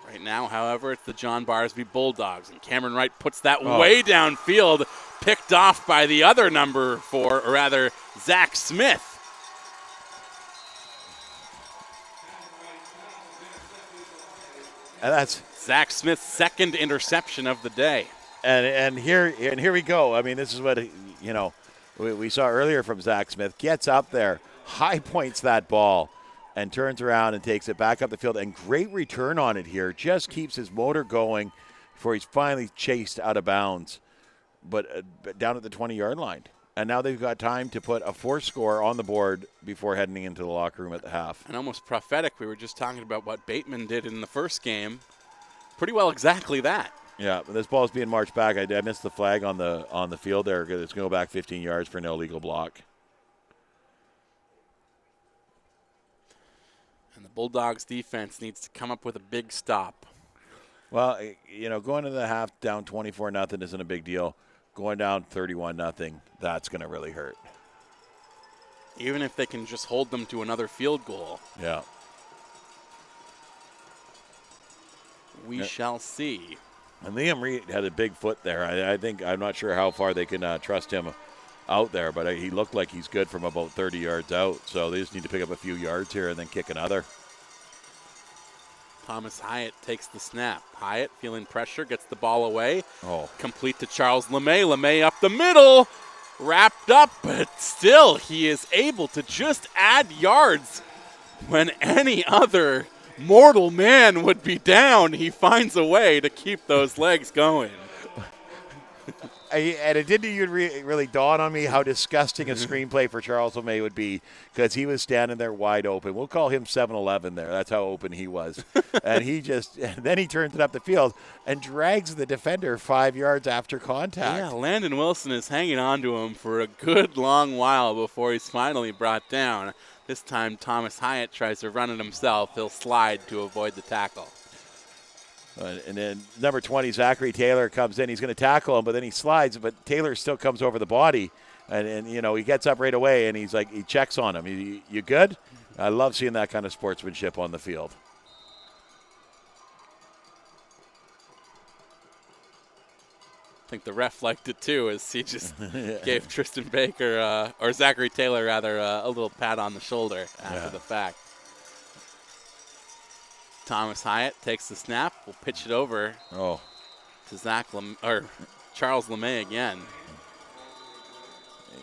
Right now, however, it's the John Barsby Bulldogs, and Cameron Wright puts that way downfield, picked off by the other number 4, or rather, Zack Smith. And that's Zack Smith's second interception of the day. And here we go. I mean, this is what we saw earlier from Zack Smith. Gets up there, high points that ball, and turns around and takes it back up the field. And great return on it here. Just keeps his motor going before he's finally chased out of bounds, but down at the 20-yard line. And now they've got time to put a 4 score on the board before heading into the locker room at the half. And almost prophetic. We were just talking about what Bateman did in the first game. Pretty well exactly that. Yeah, this ball is being marched back. I missed the flag on the field there. It's going to go back 15 yards for an illegal block. And the Bulldogs defense needs to come up with a big stop. Well, going to the half down 24-0 isn't a big deal. Going down 31-0, that's going to really hurt. Even if they can just hold them to another field goal. Yeah. We shall see. And Liam Reed had a big foot there. I'm not sure how far they can trust him out there, but he looked like he's good from about 30 yards out. So they just need to pick up a few yards here and then kick another. Thomas Hyatt takes the snap. Hyatt feeling pressure, gets the ball away. Oh. Complete to Charles LeMay. LeMay up the middle. Wrapped up, but still he is able to just add yards when any other mortal man would be down. He finds a way to keep those legs going. And it didn't even really dawn on me how disgusting a screenplay for Charles LeMay would be, because he was standing there wide open. We'll call him 7-Eleven there. That's how open he was. And then he turns it up the field and drags the defender 5 yards after contact. Yeah, Landon Wilson is hanging on to him for a good long while before he's finally brought down. This time Thomas Hyatt tries to run it himself. He'll slide to avoid the tackle. And then number 20, Zachary Taylor, comes in. He's going to tackle him, but then he slides. But Taylor still comes over the body. And he gets up right away, and he checks on him. You good? I love seeing that kind of sportsmanship on the field. I think the ref liked it too, as he just gave Tristan Baker, or Zachary Taylor rather, a little pat on the shoulder after the fact. Thomas Hyatt takes the snap. We'll pitch it over to Charles LeMay again.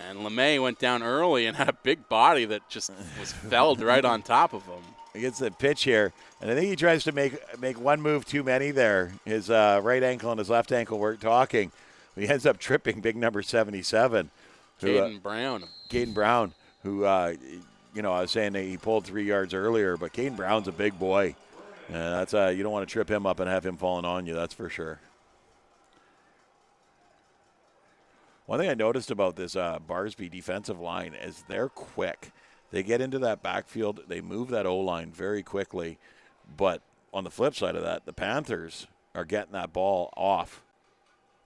And LeMay went down early and had a big body that just was felled right on top of him. He gets the pitch here, and I think he tries to make one move too many there. His right ankle and his left ankle weren't talking. He ends up tripping big number 77. Caden Brown. Caden Brown, who, I was saying that he pulled 3 yards earlier, but Caden Brown's a big boy. That's you don't want to trip him up and have him falling on you, that's for sure. One thing I noticed about this Barsby defensive line is they're quick. They get into that backfield, they move that O-line very quickly, but on the flip side of that, the Panthers are getting that ball off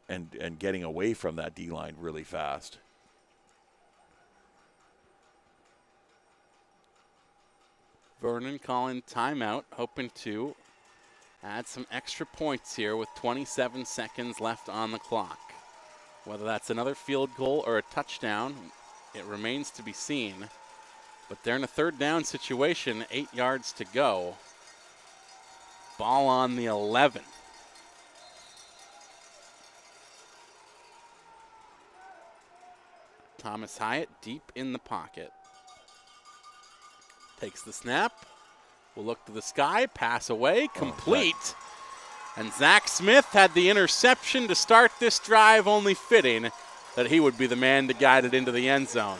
and getting away from that D-line really fast. Vernon calling timeout, hoping to add some extra points here with 27 seconds left on the clock. Whether that's another field goal or a touchdown, it remains to be seen. But they're in a third down situation, 8 yards to go. Ball on the 11. Thomas Hyatt deep in the pocket. Takes the snap. Will look to the sky. Pass away. Complete. And Zack Smith had the interception to start this drive, only fitting that he would be the man to guide it into the end zone.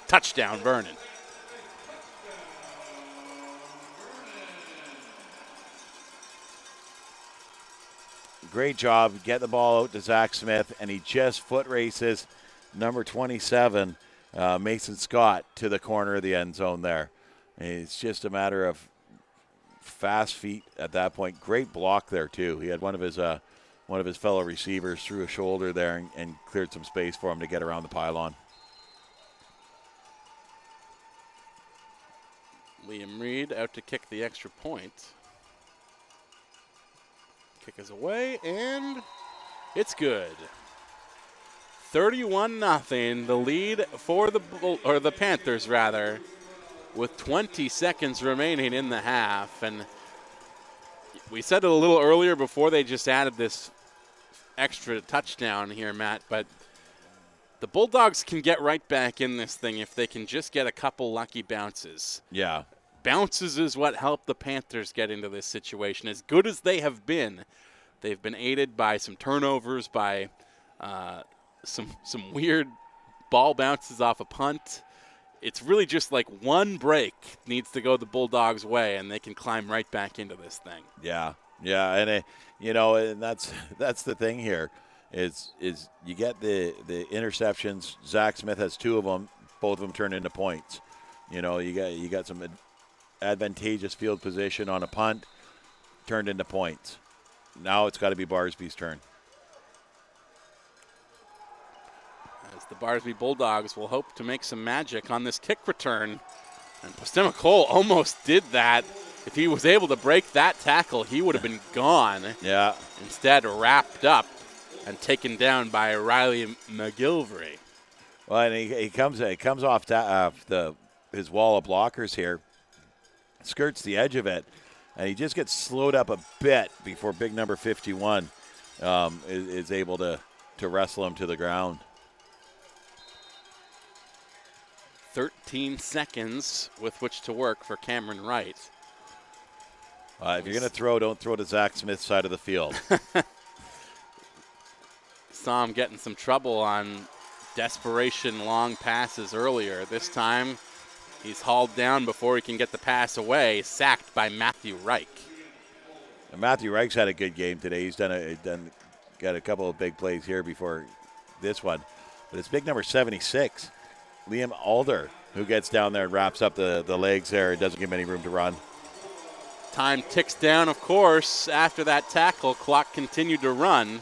Touchdown, Vernon. Great job. Get the ball out to Zack Smith, and he just foot races number 27, Mason Scott, to the corner of the end zone there. It's just a matter of fast feet at that point. Great block there, too. He had one of his fellow receivers through a shoulder there and cleared some space for him to get around the pylon. Liam Reed out to kick the extra point. Kick is away, and it's good. 31-0, the lead for the Panthers, rather, with 20 seconds remaining in the half. And we said it a little earlier before they just added this extra touchdown here, Matt, but the Bulldogs can get right back in this thing if they can just get a couple lucky bounces. Yeah. Bounces is what helped the Panthers get into this situation. As good as they have been, they've been aided by some turnovers, by some weird ball bounces off a punt. It's really just like one break needs to go the Bulldogs' way, and they can climb right back into this thing. Yeah, and and that's the thing here, is you get the interceptions. Zack Smith has 2 of them, both of them turn into points. You got some advantageous field position on a punt, turned into points. Now it's got to be Barsby's turn. As the Barsby Bulldogs will hope to make some magic on this kick return. And Postema-Cole almost did that. If he was able to break that tackle, he would have been gone. Yeah. Instead, wrapped up and taken down by Riley McGilvery. Well, and he comes off his wall of blockers here, skirts the edge of it, and he just gets slowed up a bit before big number 51 is able to wrestle him to the ground. 13 seconds with which to work for Cameron Wright. If you're going to throw, don't throw to Zack Smith's side of the field. Saw him getting some trouble on desperation long passes earlier. This time, he's hauled down before he can get the pass away, sacked by Matthew Reich. And Matthew Reich's had a good game today. He's got a couple of big plays here before this one. But it's big number 76, Liam Alder, who gets down there and wraps up the legs there. It doesn't give him any room to run. Time ticks down, of course. After that tackle, clock continued to run.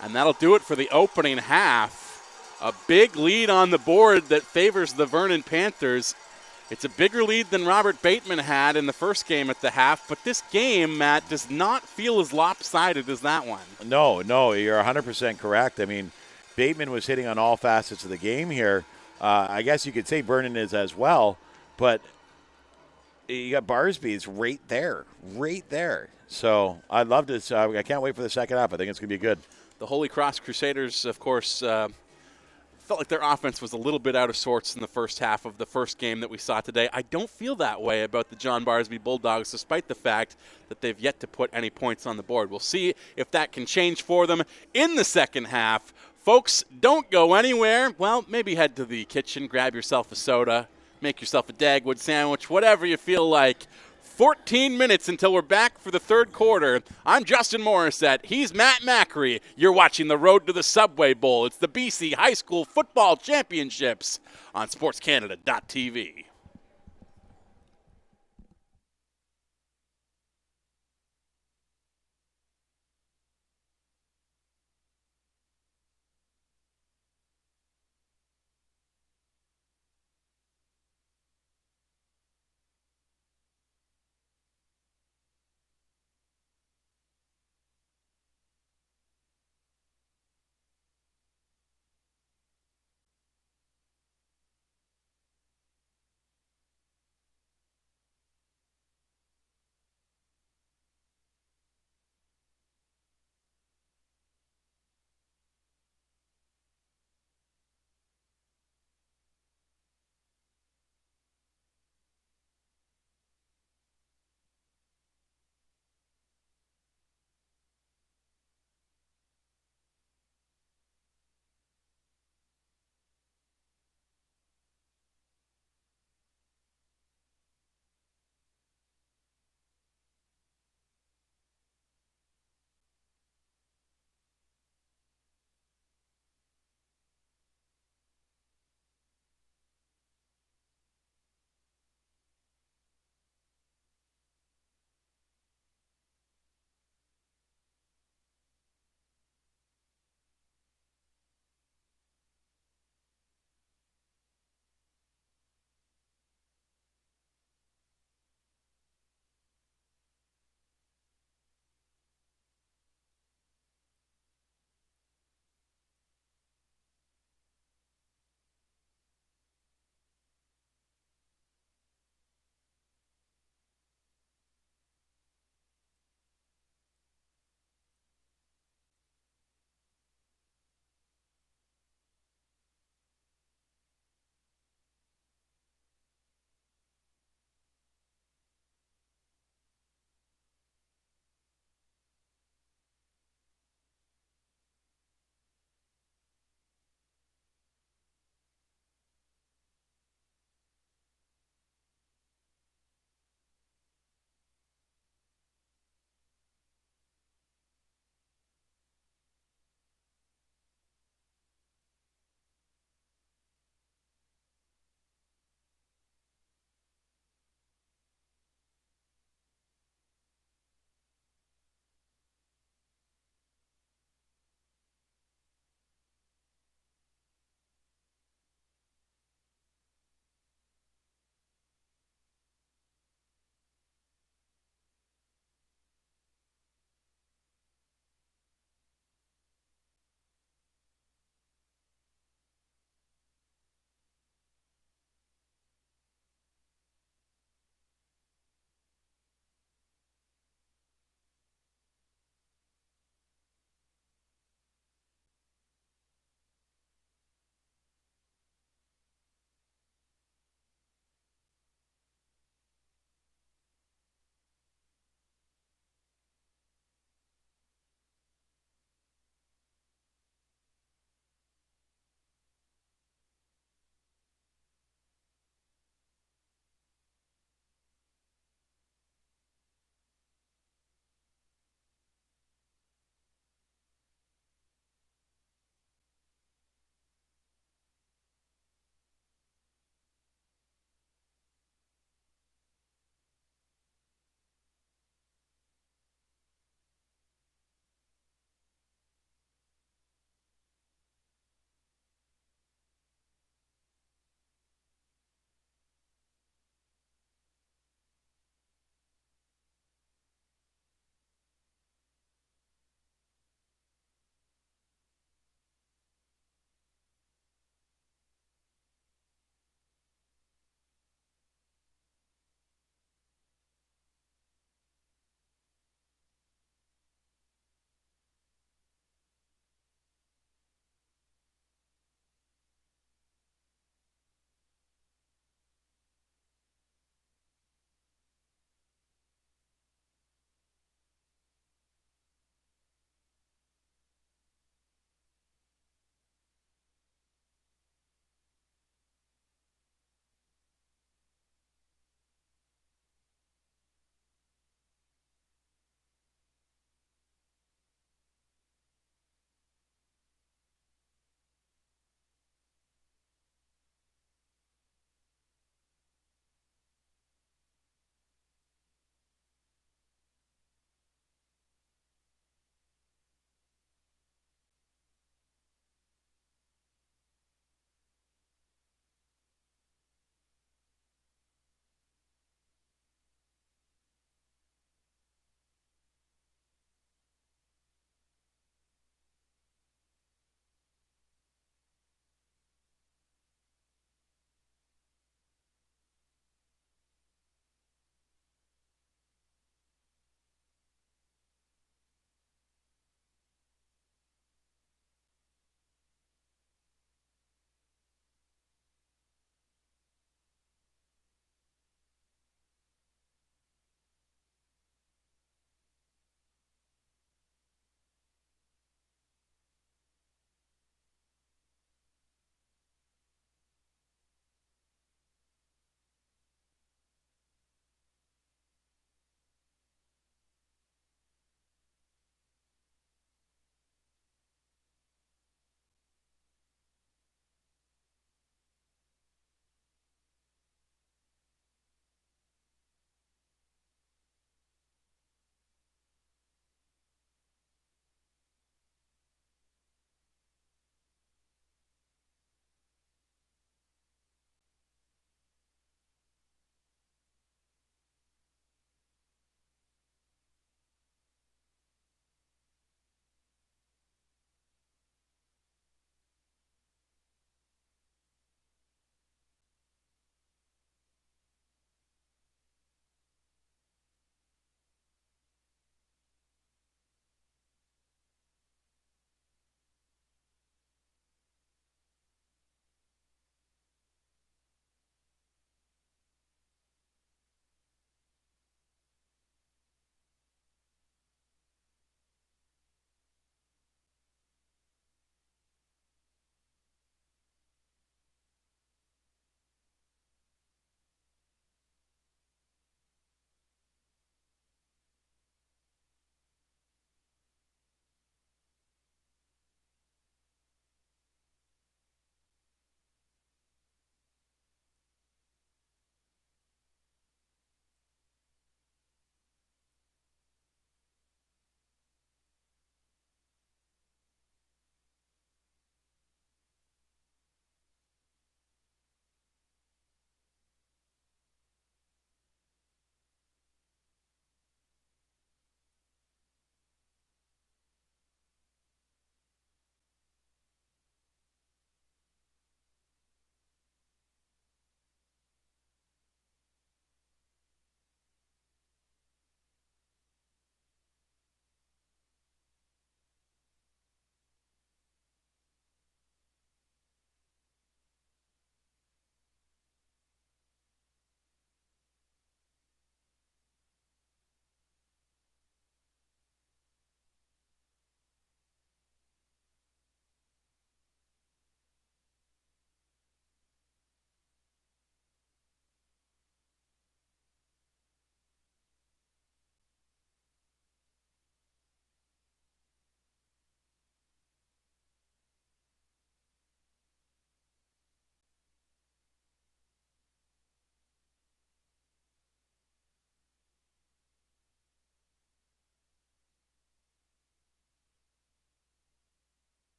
And that'll do it for the opening half. A big lead on the board that favors the Vernon Panthers. It's a bigger lead than Robert Bateman had in the first game at the half, but this game, Matt, does not feel as lopsided as that one. No, you're 100% correct. I mean, Bateman was hitting on all facets of the game here. I guess you could say Vernon is as well, but you got Barsby's right there. So I'd love to. I can't wait for the second half. I think it's going to be good. The Holy Cross Crusaders, of course, felt like their offense was a little bit out of sorts in the first half of the first game that we saw today. I don't feel that way about the John Barsby Bulldogs, despite the fact that they've yet to put any points on the board. We'll see if that can change for them in the second half. Folks, don't go anywhere. Well, maybe head to the kitchen, grab yourself a soda, make yourself a Dagwood sandwich, whatever you feel like. 14 minutes until we're back for the third quarter. I'm Justin Morissette. He's Matt Macri. You're watching the Road to the Subway Bowl. It's the BC High School Football Championships on SportsCanada.TV.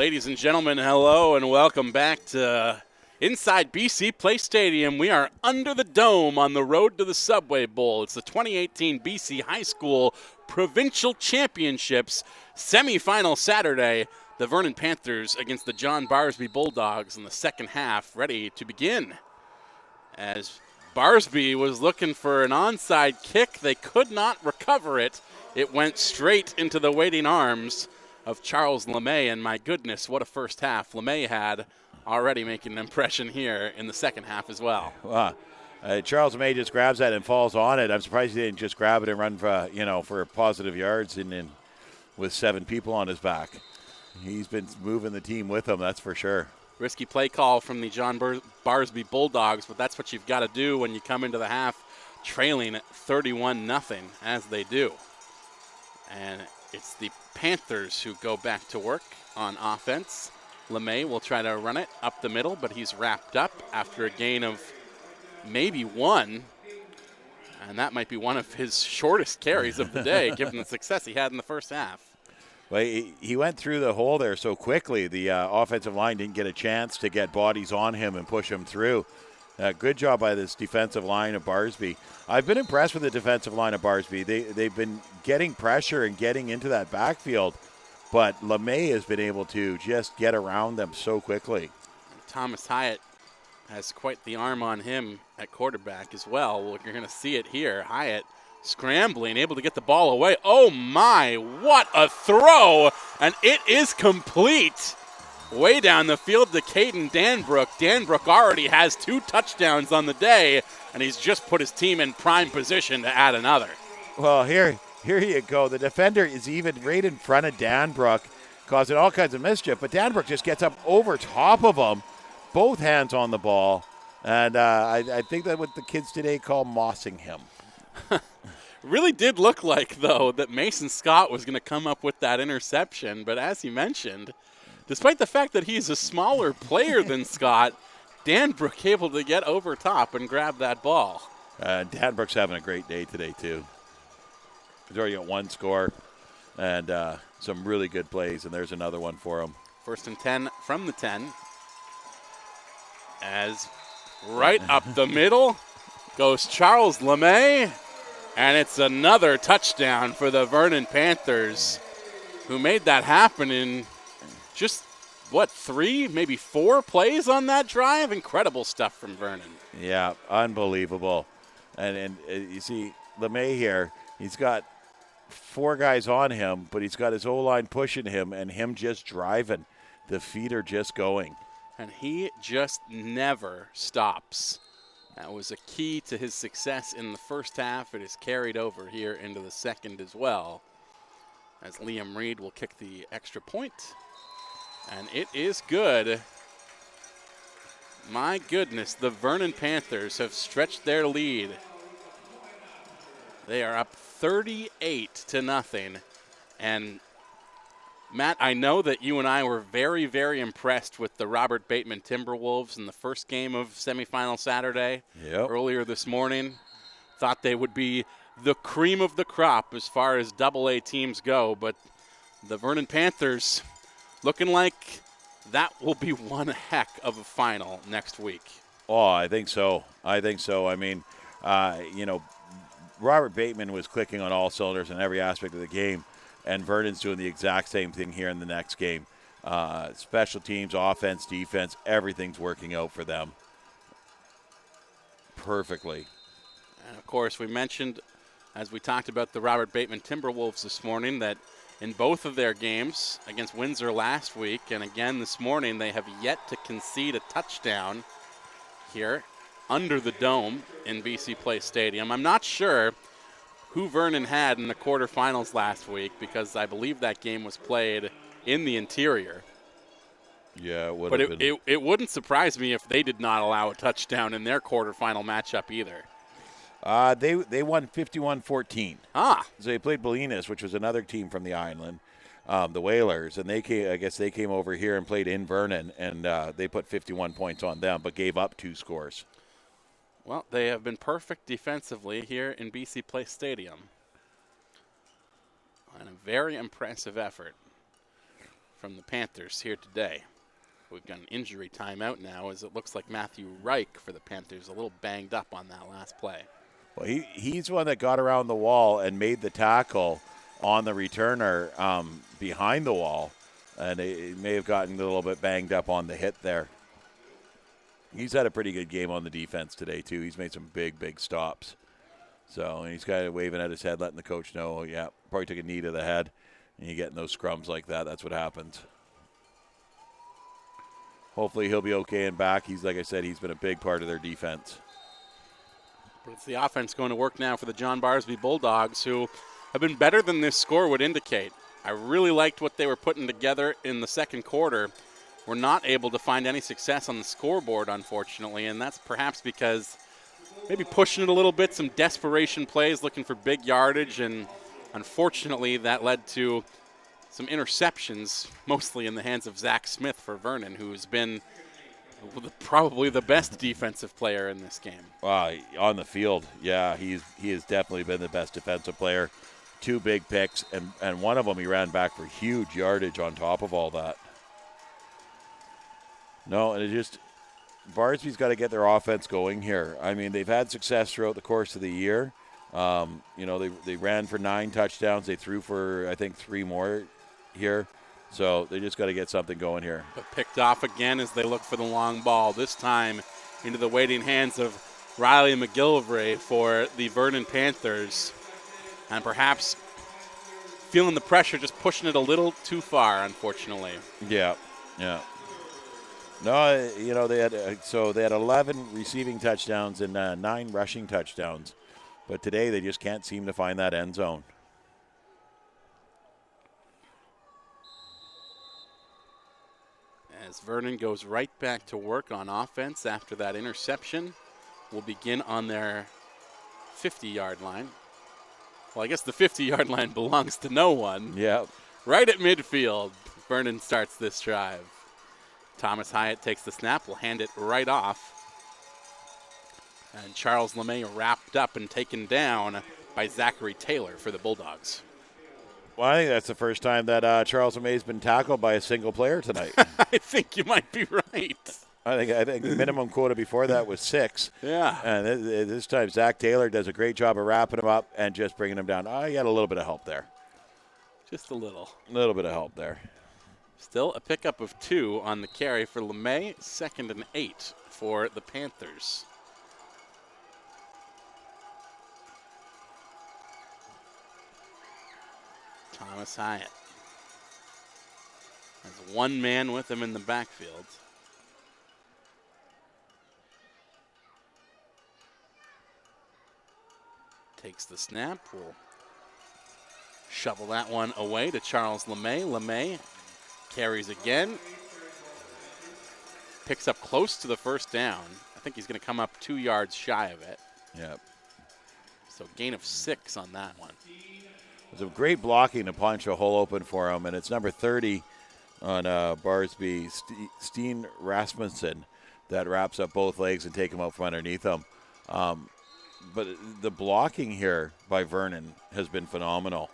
Ladies and gentlemen, hello and welcome back to Inside BC Place Stadium. We are under the dome on the road to the Subway Bowl. It's the 2018 BC High School Provincial Championships semifinal Saturday. The Vernon Panthers against the John Barsby Bulldogs in the second half, ready to begin. As Barsby was looking for an onside kick, they could not recover it. It went straight into the waiting arms of Charles LeMay, and my goodness, what a first half LeMay had, already making an impression here in the second half as well. Charles LeMay just grabs that and falls on it. I'm surprised he didn't just grab it and run for positive yards and with 7 people on his back. He's been moving the team with him, that's for sure. Risky play call from the John Barsby Bulldogs, but that's what you've got to do when you come into the half trailing at 31-0, as they do. And it's the Panthers who go back to work on offense. LeMay will try to run it up the middle, but he's wrapped up after a gain of maybe 1. And that might be one of his shortest carries of the day, given the success he had in the first half. Well, he went through the hole there so quickly. The offensive line didn't get a chance to get bodies on him and push him through. Good job by this defensive line of Barsby. I've been impressed with the defensive line of Barsby. They've been getting pressure and getting into that backfield, but LeMay has been able to just get around them so quickly. Thomas Hyatt has quite the arm on him at quarterback as well. Well, you're going to see it here. Hyatt scrambling, able to get the ball away. Oh my, what a throw! And it is complete. Way down the field to Caden Danbrook. Danbrook already has 2 touchdowns on the day, and he's just put his team in prime position to add another. Well, here you go. The defender is even right in front of Danbrook, causing all kinds of mischief, but Danbrook just gets up over top of him, both hands on the ball, and I think that's what the kids today call mossing him. Really did look like, though, that Mason Scott was going to come up with that interception, but as he mentioned, despite the fact that he's a smaller player than Scott, Danbrook able to get over top and grab that ball. Danbrook's having a great day today, too. He's already got 1 score and some really good plays, and there's another one for him. 1st and 10 from the 10. As right up the middle goes Charles LeMay, and it's another touchdown for the Vernon Panthers, who made that happen in just, 3, maybe 4 plays on that drive? Incredible stuff from Vernon. Yeah, unbelievable. And you see LeMay here, he's got 4 guys on him, but he's got his O-line pushing him and him just driving. The feet are just going. And he just never stops. That was a key to his success in the first half. It is carried over here into the second as well, as Liam Reed will kick the extra point. And it is good. My goodness, the Vernon Panthers have stretched their lead. They are up 38-0. And Matt, I know that you and I were very, very impressed with the Robert Bateman Timberwolves in the first game of semifinal Saturday. Yep. Earlier this morning. Thought they would be the cream of the crop as far as AA teams go, but the Vernon Panthers looking like that will be one heck of a final next week. Oh, I think so. I mean, Robert Bateman was clicking on all cylinders in every aspect of the game, and Vernon's doing the exact same thing here in the next game. Special teams, offense, defense, everything's working out for them perfectly. And, of course, we mentioned, as we talked about the Robert Bateman Timberwolves this morning, that in both of their games against Windsor last week and again this morning, they have yet to concede a touchdown here under the dome in BC Place Stadium. I'm not sure who Vernon had in the quarterfinals last week because I believe that game was played in the interior. Yeah, it would but have been. It wouldn't surprise me if they did not allow a touchdown in their quarterfinal matchup either. They won 51-14. So they played Bolinas, which was another team from the island, the Whalers, and they came over here and played in Vernon, and they put 51 points on them, but gave up 2 scores. Well, they have been perfect defensively here in BC Place Stadium. And a very impressive effort from the Panthers here today. We've got an injury timeout now, as it looks like Matthew Wright for the Panthers a little banged up on that last play. Well, he's one that got around the wall and made the tackle on the returner behind the wall, and he may have gotten a little bit banged up on the hit there. He's had a pretty good game on the defense today, too. He's made some big, big stops. So he's kind of waving at his head, letting the coach know, oh, yeah, probably took a knee to the head. And you get in those scrums like that, that's what happens. Hopefully he'll be okay and back. He's, like I said, he's been a big part of their defense. But it's the offense going to work now for the John Barsby Bulldogs, who have been better than this score would indicate. I really liked what they were putting together in the second quarter. We're not able to find any success on the scoreboard, unfortunately, and that's perhaps because maybe pushing it a little bit, some desperation plays, looking for big yardage, and unfortunately that led to some interceptions, mostly in the hands of Zack Smith for Vernon, who's been probably the best defensive player in this game. On the field, yeah, he has definitely been the best defensive player. 2 big picks, and one of them he ran back for huge yardage on top of all that. No, and it just, Barsby's got to get their offense going here. I mean, they've had success throughout the course of the year. They ran for 9 touchdowns. They threw for, I think, 3 more here. So they just got to get something going here. But picked off again as they look for the long ball, this time into the waiting hands of Riley McGillivray for the Vernon Panthers. And perhaps feeling the pressure, just pushing it a little too far, unfortunately. Yeah. No, they had 11 receiving touchdowns and 9 rushing touchdowns. But today they just can't seem to find that end zone. As Vernon goes right back to work on offense after that interception, will begin on their 50-yard line. Well, I guess the 50-yard line belongs to no one. Yeah. Right at midfield, Vernon starts this drive. Thomas Hyatt takes the snap, will hand it right off. And Charles LeMay wrapped up and taken down by Zachary Taylor for the Bulldogs. Well, I think that's the first time that Charles LeMay's been tackled by a single player tonight. I think you might be right. I think the minimum quota before that was 6. Yeah. And this time Zach Taylor does a great job of wrapping him up and just bringing him down. He had a little bit of help there. Just a little. A little bit of help there. Still a pickup of 2 on the carry for LeMay. 2nd and 8 for the Panthers. Thomas Hyatt has 1 man with him in the backfield. Takes the snap, will shovel that one away to Charles LeMay. LeMay carries again. Picks up close to the first down. I think he's going to come up 2 yards shy of it. Yep. So gain of 6 on that one. It was a great blocking to punch a hole open for him, and it's number 30 on Barsby, Steen Rasmussen, that wraps up both legs and take him out from underneath him. But the blocking here by Vernon has been phenomenal.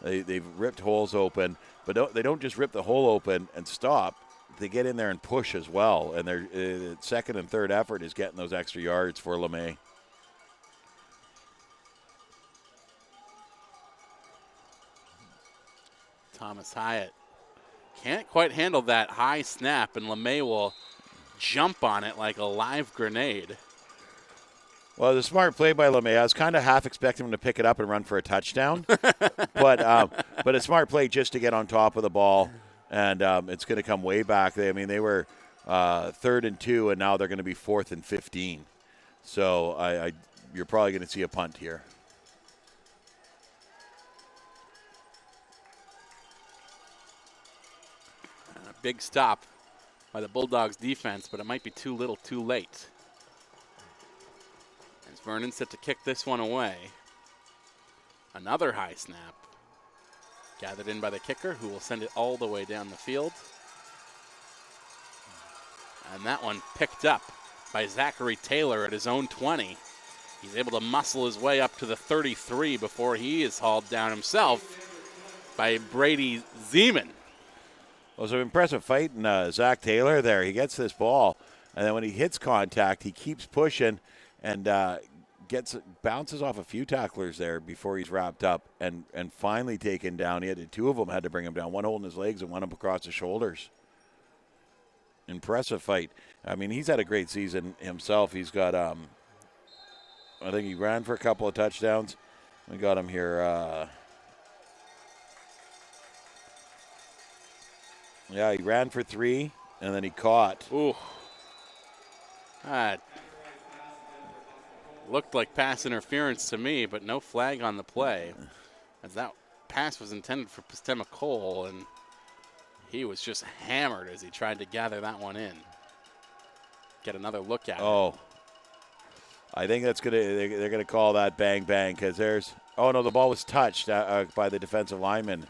They've ripped holes open, but they don't just rip the hole open and stop. They get in there and push as well, and their 2nd and 3rd effort is getting those extra yards for LeMay. Thomas Hyatt can't quite handle that high snap, and LeMay will jump on it like a live grenade. Well, the smart play by LeMay. I was kind of half expecting him to pick it up and run for a touchdown, but a smart play just to get on top of the ball, and it's going to come way back. They were 3rd and 2, and now they're going to be 4th and 15. So you're probably going to see a punt here. Big stop by the Bulldogs defense, but it might be too little too late. As Vernon set to kick this one away. Another high snap. Gathered in by the kicker, who will send it all the way down the field. And that one picked up by Zachary Taylor at his own 20. He's able to muscle his way up to the 33 before he is hauled down himself by Brady Zeman. Well, so impressive fight in Zach Taylor there. He gets this ball, and then when he hits contact, he keeps pushing and bounces off a few tacklers there before he's wrapped up and finally taken down. He had two of them had to bring him down, one holding his legs and one up across his shoulders. Impressive fight. I mean, he's had a great season himself. He's got, I think he ran for a couple of touchdowns. We got him here. Yeah, he ran for 3, and then he caught. Ooh. Looked like pass interference to me, but no flag on the play. As that pass was intended for Pastema Cole, and he was just hammered as he tried to gather that one in. Get another look at it. Oh. I think they're gonna call that bang bang because there's. Oh no, the ball was touched by the defensive lineman.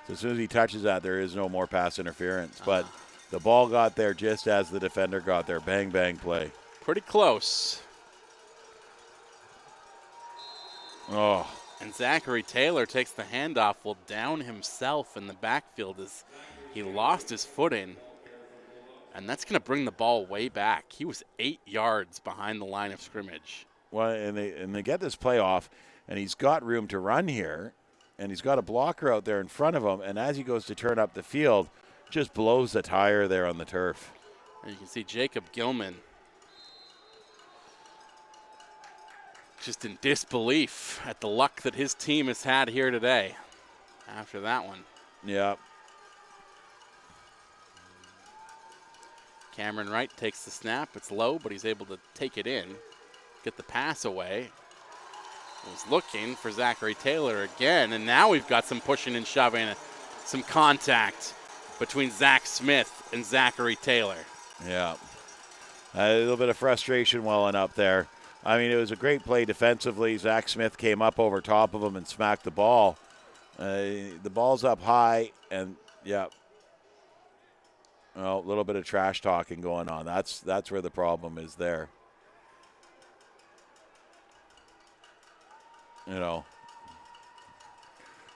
So as soon as he touches that, there is no more pass interference. But the ball got there just as the defender got there. Bang bang play. Pretty close. Oh. And Zachary Taylor takes the handoff, will down himself in the backfield as he lost his footing. And that's going to bring the ball way back. He was 8 yards behind the line of scrimmage. Well, and they get this play off, and he's got room to run here, and he's got a blocker out there in front of him, and as he goes to turn up the field, just blows the tire there on the turf. And you can see Jacob Gilman just in disbelief at the luck that his team has had here today after that one. Yeah. Cameron Wright takes the snap. It's low, but he's able to take it in, get the pass away. Was looking for Zachary Taylor again, and now we've got some pushing and shoving, some contact between Zack Smith and Zachary Taylor. Yeah. A little bit of frustration welling up there. I mean, it was a great play defensively. Zack Smith came up over top of him and smacked the ball. The ball's up high, and, yeah. Well, a little bit of trash talking going on. That's where the problem is there. You know,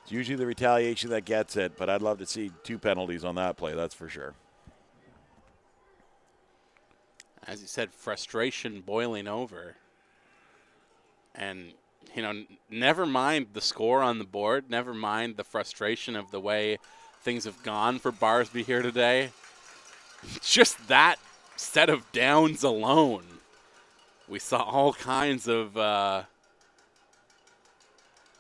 it's usually the retaliation that gets it, but I'd love to see 2 penalties on that play, that's for sure. As you said, frustration boiling over. And, you know, never mind the score on the board, never mind the frustration of the way things have gone for Barsby here today. Just that set of downs alone, we saw all kinds of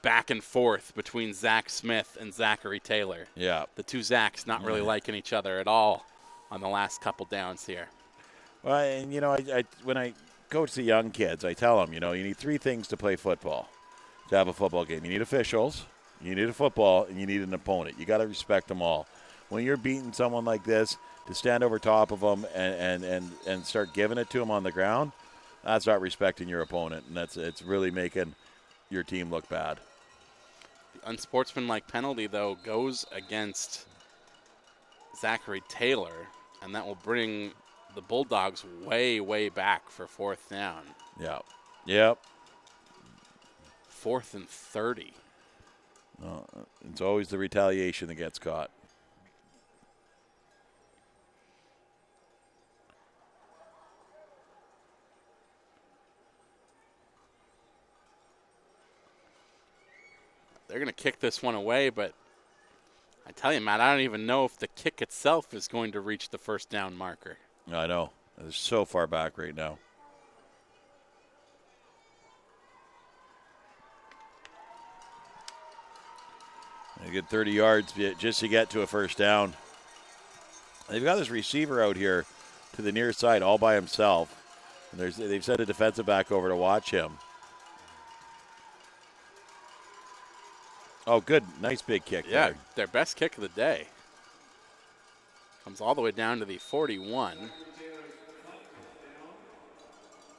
back and forth between Zack Smith and Zachary Taylor. Yeah. The two Zacks not really liking each other at all on the last couple downs here. Well, and, you know, I when I coach the young kids, I tell them, you know, you need 3 things to play football, to have a football game. You need officials, you need a football, and you need an opponent. You got to respect them all. When you're beating someone like this, to stand over top of them and start giving it to them on the ground, that's not respecting your opponent, and it's really making your team look bad. The unsportsmanlike penalty, though, goes against Zachary Taylor, and that will bring the Bulldogs way, way back for 4th down. Yeah. Yep. 4th and 30. It's always the retaliation that gets caught. They're going to kick this one away, but I tell you, Matt, I don't even know if the kick itself is going to reach the 1st down marker. I know. It's so far back right now. A good 30 yards just to get to a 1st down. They've got this receiver out here to the near side all by himself. And they've sent a defensive back over to watch him. Oh, good. Nice big kick there. Their best kick of the day. Comes all the way down to the 41.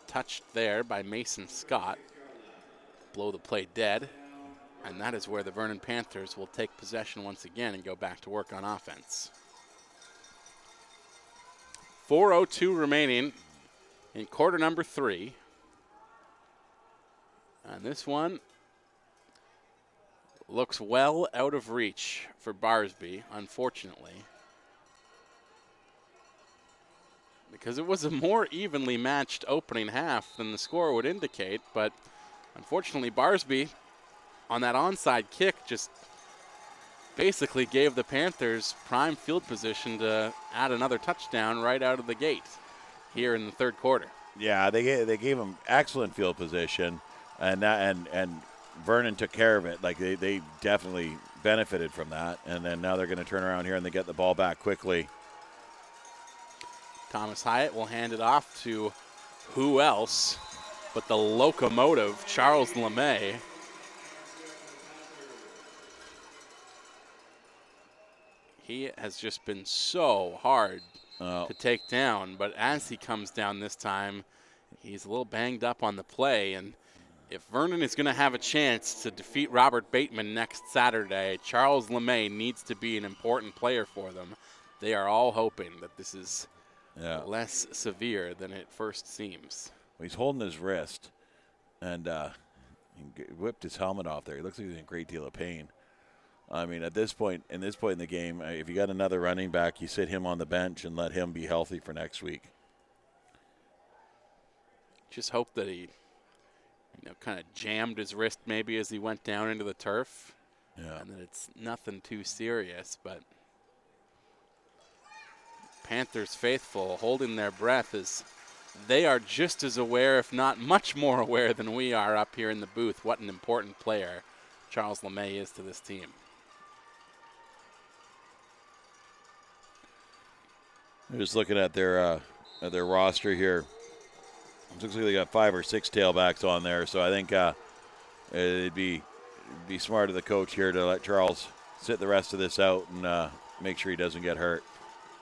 Touched there by Mason Scott. Blow the play dead. And that is where the Vernon Panthers will take possession once again and go back to work on offense. 4:02 remaining in quarter number 3. And this one looks well out of reach for Barsby, unfortunately. because it was a more evenly matched opening half than the score would indicate. But unfortunately, Barsby on that onside kick just basically gave the Panthers prime field position to add another touchdown right out of the gate here in the third quarter. Yeah, they gave them excellent field position, and Vernon took care of it. Like they definitely benefited from that, and then now they're going to turn around here and they get the ball back quickly. Thomas Hyatt will hand it off to who else but the locomotive, Charles LeMay. He has just been so hard to take down, but as he comes down this time, he's a little banged up on the play, and if Vernon is going to have a chance to defeat Robert Bateman next Saturday, Charles LeMay needs to be an important player for them. They are all hoping that this is less severe than it first seems. Well, he's holding his wrist, and he whipped his helmet off there. He looks like he's in a great deal of pain. I mean, at this point in the game, if you got another running back, you sit him on the bench and let him be healthy for next week. Just hope that he, kind of jammed his wrist maybe as he went down into the turf. Yeah. And that it's nothing too serious, but Panthers faithful holding their breath as they are just as aware, if not much more aware than we are up here in the booth, what an important player Charles LeMay is to this team. I'm just looking at their roster here. It looks like they got 5 or 6 tailbacks on there, so I think it'd be smart of the coach here to let Charles sit the rest of this out and make sure he doesn't get hurt.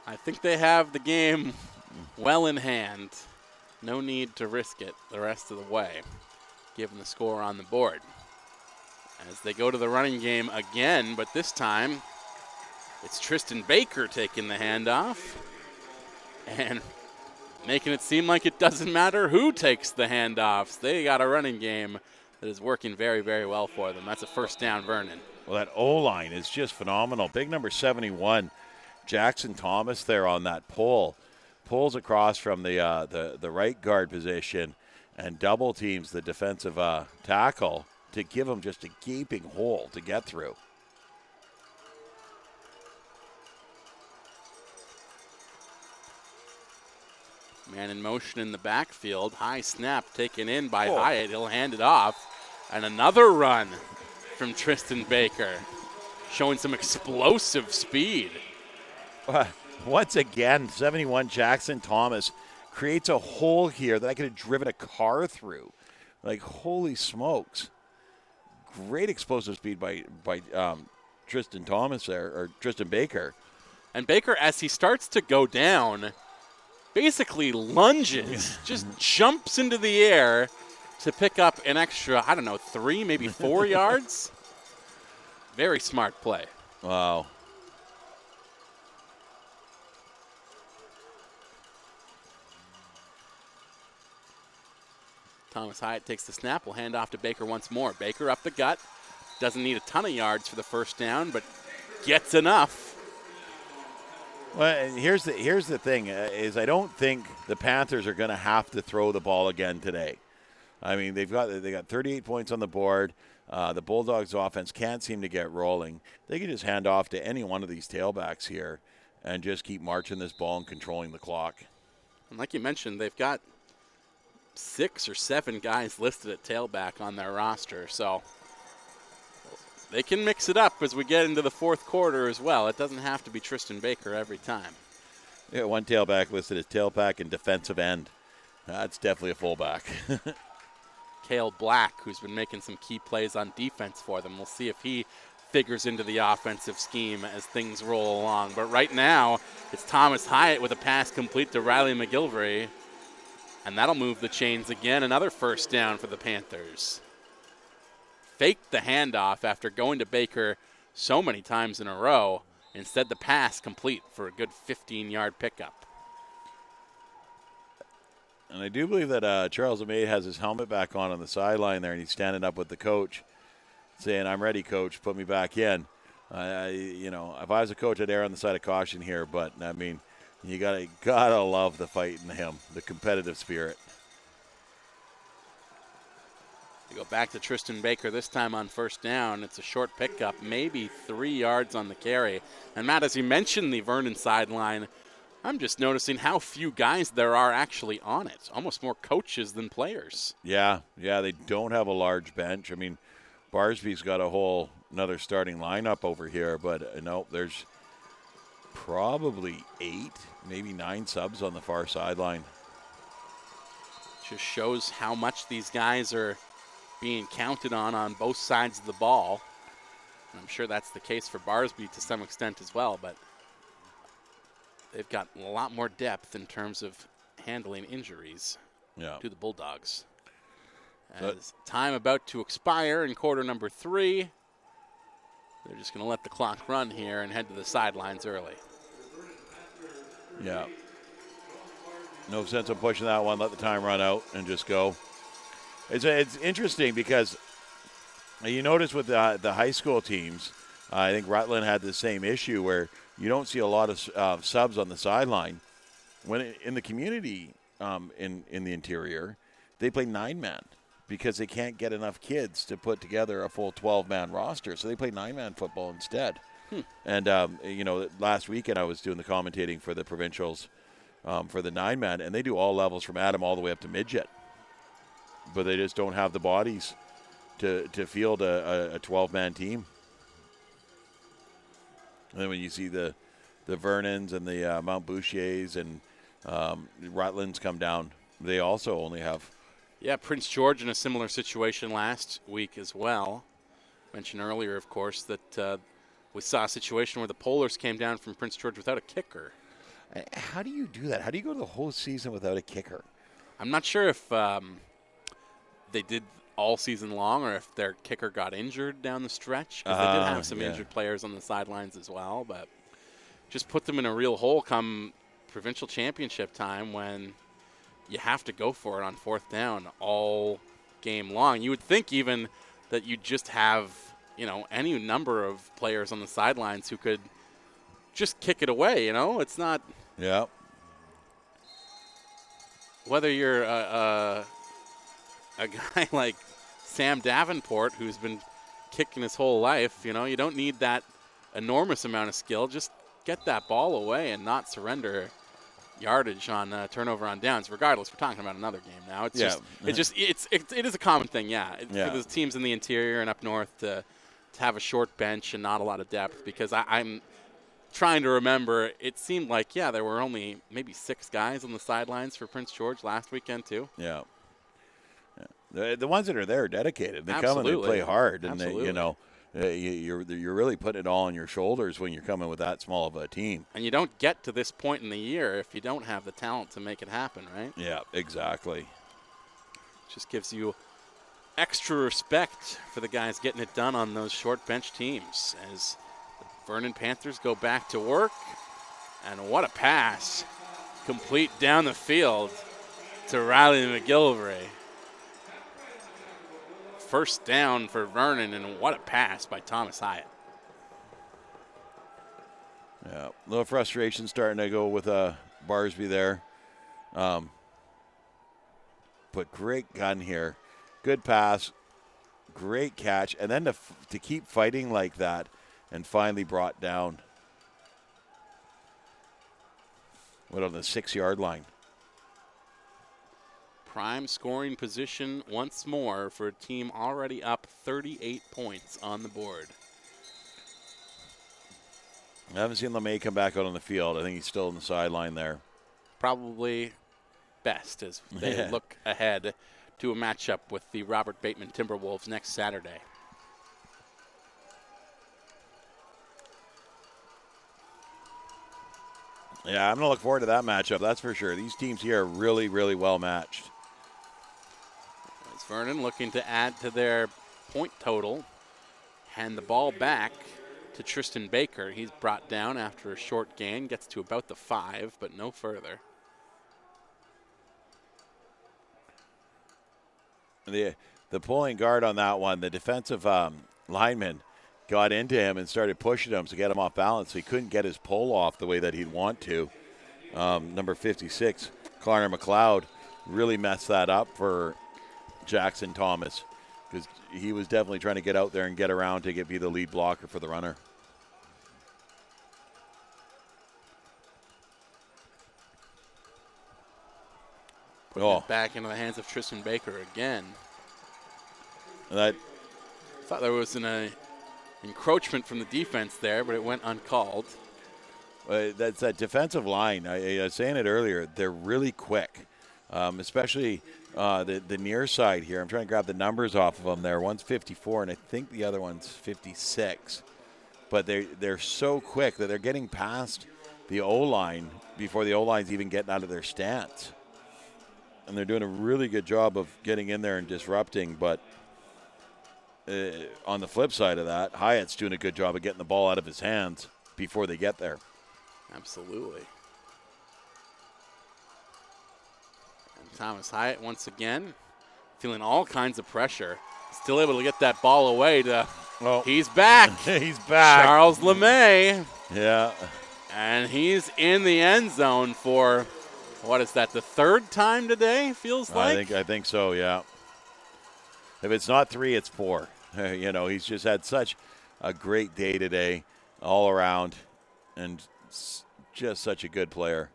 I think they have the game well in hand. No need to risk it the rest of the way, given the score on the board. As they go to the running game again, but this time it's Tristan Baker taking the handoff and making it seem like it doesn't matter who takes the handoffs. They got a running game that is working very, very well for them. That's a first down, Vernon. Well, that O-line is just phenomenal. Big number 71, Jackson Thomas there on that pull. Pulls across from the right guard position and double teams the defensive tackle to give him just a gaping hole to get through. Man in motion in the backfield. High snap taken in by Hyatt. He'll hand it off. And another run from Tristan Baker, showing some explosive speed. Once again, 71 Jackson Thomas creates a hole here that I could have driven a car through. Like, holy smokes. Great explosive speed by Tristan Thomas there, or Tristan Baker. And Baker, as he starts to go down, basically lunges, just jumps into the air to pick up an extra, 3, maybe 4 yards. Very smart play. Wow. Thomas Hyatt takes the snap. Will hand off to Baker once more. Baker up the gut. Doesn't need a ton of yards for the first down, but gets enough. Well, here's the thing, is I don't think the Panthers are going to have to throw the ball again today. I mean, they got 38 points on the board. The Bulldogs' offense can't seem to get rolling. They can just hand off to any one of these tailbacks here and just keep marching this ball and controlling the clock. And like you mentioned, they've got 6 or 7 guys listed at tailback on their roster, so they can mix it up as we get into the fourth quarter as well. It doesn't have to be Tristan Baker every time. Yeah, one tailback listed as tailback and defensive end. That's definitely a fullback. Cale Black, who's been making some key plays on defense for them. We'll see if he figures into the offensive scheme as things roll along. But right now, it's Thomas Hyatt with a pass complete to Riley McGilvery. And that'll move the chains again. Another first down for the Panthers. Faked the handoff after going to Baker so many times in a row. Instead, the pass complete for a good 15-yard pickup. And I do believe that Charles LeMay has his helmet back on the sideline there, and he's standing up with the coach saying, "I'm ready, coach. Put me back in." If I was a coach, I'd err on the side of caution here. But, I mean, You gotta love the fight in him, the competitive spirit. We go back to Tristan Baker, this time on first down. It's a short pickup, maybe 3 yards on the carry. And Matt, as you mentioned the Vernon sideline, I'm just noticing how few guys there are actually on it. Almost more coaches than players. Yeah, they don't have a large bench. I mean, Barsby's got another starting lineup over here, but no, there's probably 8, maybe 9 subs on the far sideline. Just shows how much these guys are being counted on both sides of the ball. And I'm sure that's the case for Barsby to some extent as well, but they've got a lot more depth in terms of handling injuries to the Bulldogs. As time about to expire in quarter number 3, they're just going to let the clock run here and head to the sidelines early. Yeah. No sense of pushing that one. Let the time run out and just go. It's interesting because you notice with the high school teams, I think Rutland had the same issue where you don't see a lot of subs on the sideline. When in the community, in the interior, they play 9-man because they can't get enough kids to put together a full 12-man roster. So they play 9-man football instead. And, last weekend I was doing the commentating for the provincials for the 9-man, and they do all levels from Adam all the way up to midget. But they just don't have the bodies to field a 12-man team. And then when you see the Vernons and the Mount Bouchers and Rutlands come down, they also only have. Yeah, Prince George in a similar situation last week as well. Mentioned earlier, of course, that we saw a situation where the Polars came down from Prince George without a kicker. How do you do that? How do you go the whole season without a kicker? I'm not sure if they did all season long or if their kicker got injured down the stretch, because they did have some injured players on the sidelines as well, but just put them in a real hole come provincial championship time when you have to go for it on fourth down all game long. You would think even that you'd just have, any number of players on the sidelines who could just kick it away, It's not. Yeah. Whether you're a guy like Sam Davenport, who's been kicking his whole life, you don't need that enormous amount of skill. Just get that ball away and not surrender yardage on turnover on downs. Regardless, we're talking about another game now. It is a common thing, for the teams in the interior and up north to have a short bench and not a lot of depth, because I'm trying to remember, it seemed like, there were only maybe 6 guys on the sidelines for Prince George last weekend too. Yeah. The ones that are there are dedicated. They come and they play hard, and you're really putting it all on your shoulders when you're coming with that small of a team. And you don't get to this point in the year if you don't have the talent to make it happen, right? Yeah, exactly. Just gives you extra respect for the guys getting it done on those short bench teams as the Vernon Panthers go back to work. And what a pass. Complete down the field to Riley McGilvray. First down for Vernon, and what a pass by Thomas Hyatt. Yeah, a little frustration starting to go with Barsby there. But great gun here. Good pass, great catch, and then to keep fighting like that and finally brought down. What, on the 6-yard line? Prime scoring position once more for a team already up 38 points on the board. I haven't seen LeMay come back out on the field. I think he's still on the sideline there. Probably best as they look ahead to a matchup with the Robert Bateman Timberwolves next Saturday. Yeah, I'm going to look forward to that matchup, that's for sure. These teams here are really, really well matched. As Vernon looking to add to their point total. Hand the ball back to Tristan Baker. He's brought down after a short gain. Gets to about the 5, but no further. The pulling guard on that one, the defensive lineman got into him and started pushing him to get him off balance. So he couldn't get his pull off the way that he'd want to. number 56, Connor McLeod, really messed that up for Jackson Thomas because he was definitely trying to get out there and get around to be the lead blocker for the runner. Putting it back into the hands of Tristan Baker again. That thought there was an encroachment from the defense there, but it went uncalled. That's that defensive line. I was saying it earlier. They're really quick, especially the near side here. I'm trying to grab the numbers off of them there. One's 54, and I think the other one's 56. But they're so quick that they're getting past the O-line before the O-line's even getting out of their stance. And they're doing a really good job of getting in there and disrupting. But on the flip side of that, Hyatt's doing a good job of getting the ball out of his hands before they get there. Absolutely. And Thomas Hyatt, once again, feeling all kinds of pressure. Still able to get that ball away to he's back. He's back. Charles LeMay. Yeah. And he's in the end zone for, what is that, the third time today, feels like? I think so, yeah. If it's not 3, it's 4. He's just had such a great day today all around and just such a good player.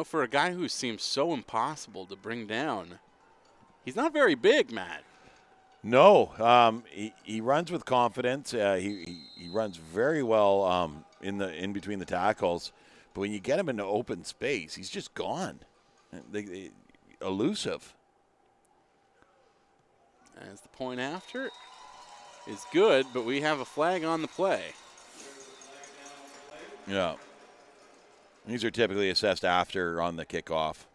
For a guy who seems so impossible to bring down, he's not very big, Matt. No, he runs with confidence. He runs very well in between the tackles. But when you get him into open space, he's just gone. Elusive. As the point after is good, but we have a flag on the play. Yeah. These are typically assessed after on the kickoff.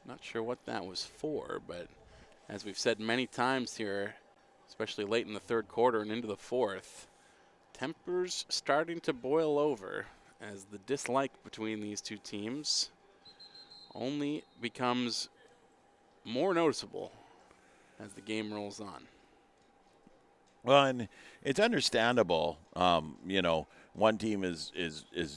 Not sure what that was for, but as we've said many times here, especially late in the third quarter and into the fourth, tempers starting to boil over as the dislike between these two teams only becomes more noticeable as the game rolls on. Well, and it's understandable. One team is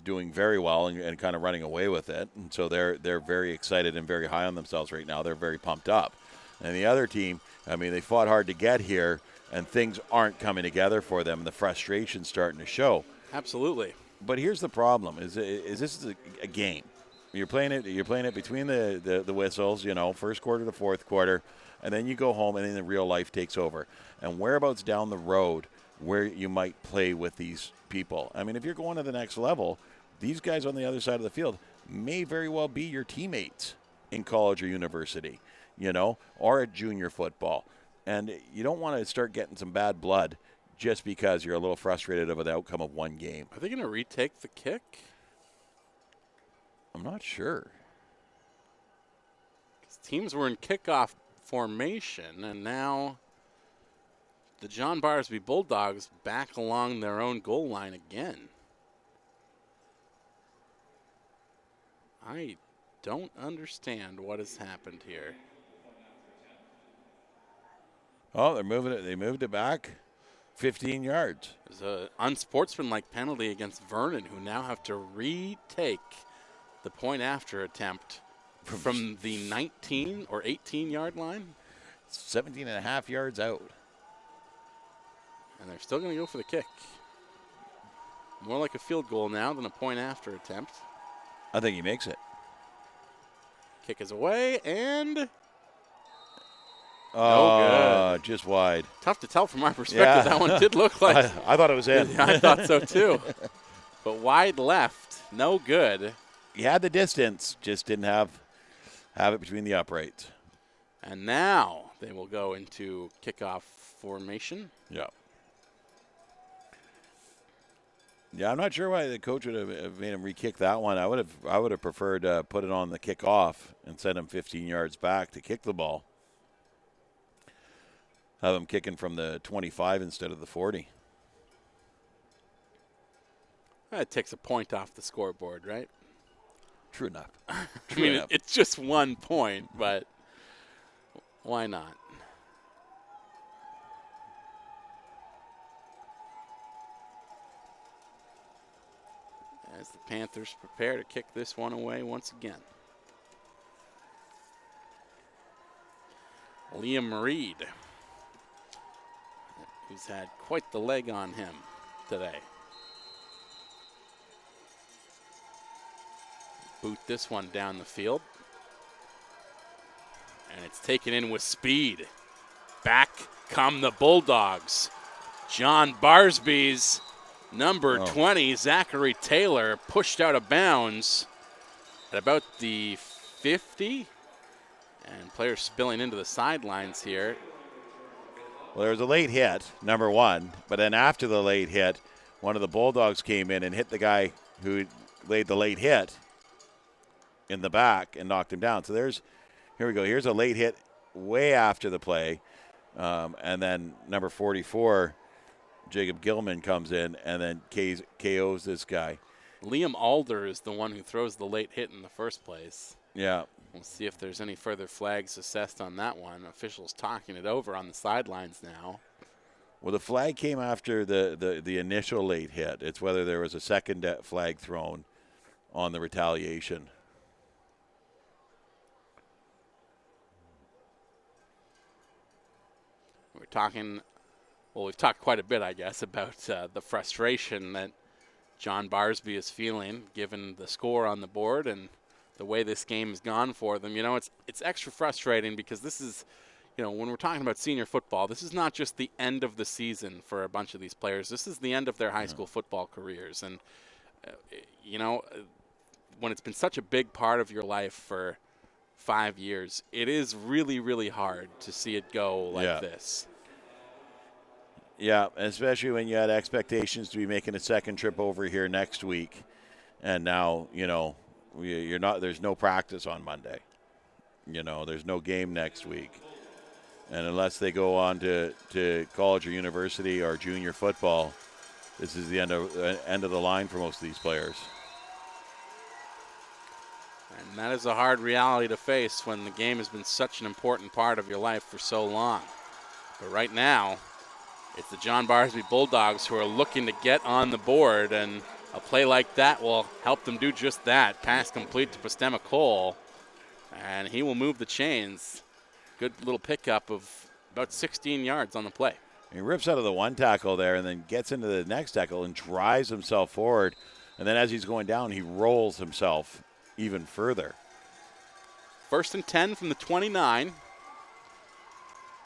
doing very well and kind of running away with it, and so they're very excited and very high on themselves right now. They're very pumped up. And the other team, they fought hard to get here, and things aren't coming together for them, and the frustration's starting to show. Absolutely. But here's the problem: is this is a game. You're playing it between the whistles, first quarter to fourth quarter, and then you go home, and then the real life takes over. And whereabouts down the road where you might play with these people. If you're going to the next level, these guys on the other side of the field may very well be your teammates in college or university, or at junior football. And you don't want to start getting some bad blood just because you're a little frustrated over the outcome of one game. Are they going to retake the kick? I'm not sure. Teams were in kickoff formation, and now the John Barsby Bulldogs back along their own goal line again. I don't understand what has happened here. Oh, they're moving it. They moved it back 15 yards. There's an unsportsmanlike penalty against Vernon, who now have to retake the point after attempt from the 19 or 18-yard line. 17 and a half yards out. And they're still going to go for the kick. More like a field goal now than a point after attempt. I think he makes it. Kick is away, and no good. Just wide. Tough to tell from our perspective. Yeah. That one did look like. I thought it was in. I thought so too. But wide left, no good. He had the distance, just didn't have it between the uprights. And now they will go into kickoff formation. Yeah. Yeah, I'm not sure why the coach would have made him re-kick that one. I would have preferred to put it on the kickoff and send him 15 yards back to kick the ball. Have him kicking from the 25 instead of the 40. That takes a point off the scoreboard, right? True enough. It's just 1 point, but why not? as the Panthers prepare to kick this one away once again. Liam Reed, who's had quite the leg on him today. Boot this one down the field. And it's taken in with speed. Back come the Bulldogs. John Barsby's number 20, Zachary Taylor, pushed out of bounds at about the 50. And players spilling into the sidelines here. Well, there was a late hit, number one, but then after the late hit, one of the Bulldogs came in and hit the guy who laid the late hit in the back and knocked him down. So here we go. Here's a late hit way after the play. And then number 44, Jacob Gilman, comes in and then KOs this guy. Liam Alder is the one who throws the late hit in the first place. Yeah. We'll see if there's any further flags assessed on that one. Officials talking it over on the sidelines now. Well, the flag came after the initial late hit. It's whether there was a second flag thrown on the retaliation. We're talking, well, we've talked quite a bit, I guess, about the frustration that John Barsby is feeling given the score on the board and the way this game has gone for them. You know, it's extra frustrating because this is, you know, when we're talking about senior football, this is not just the end of the season for a bunch of these players. This is the end of their high school football careers. And, you know, when it's been such a big part of your life for 5 years, it is really, really hard to see it go like this. Yeah, especially when you had expectations to be making a second trip over here next week. And now, you know, you're not. There's no practice on Monday. You know, there's no game next week. And unless they go on to college or university or junior football, this is the end of the line for most of these players. And that is a hard reality to face when the game has been such an important part of your life for so long. But right now, it's the John Barsby Bulldogs who are looking to get on the board, and a play like that will help them do just that. Pass complete to Postema Cole, and he will move the chains. Good little pickup of about 16 yards on the play. He rips out of the one tackle there and then gets into the next tackle and drives himself forward. And then as he's going down, he rolls himself even further. 1st and 10 from the 29.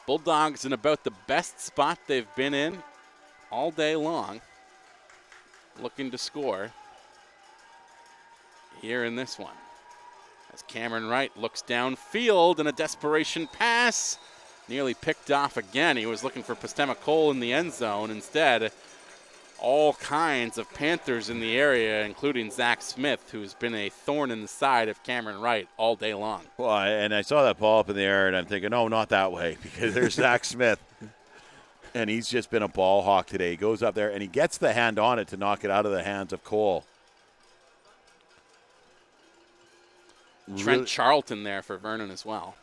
Bulldogs in about the best spot they've been in all day long, looking to score here in this one. As Cameron Wright looks downfield and a desperation pass, nearly picked off again. He was looking for Postema Cole in the end zone. Instead, all kinds of Panthers in the area, including Zack Smith, who's been a thorn in the side of Cameron Wright all day long. Well, and I saw that ball up in the air, and I'm thinking, oh, not that way, because there's Zack Smith. And he's just been a ball hawk today. He goes up there, and he gets the hand on it to knock it out of the hands of Cole. Trent Charlton there for Vernon as well.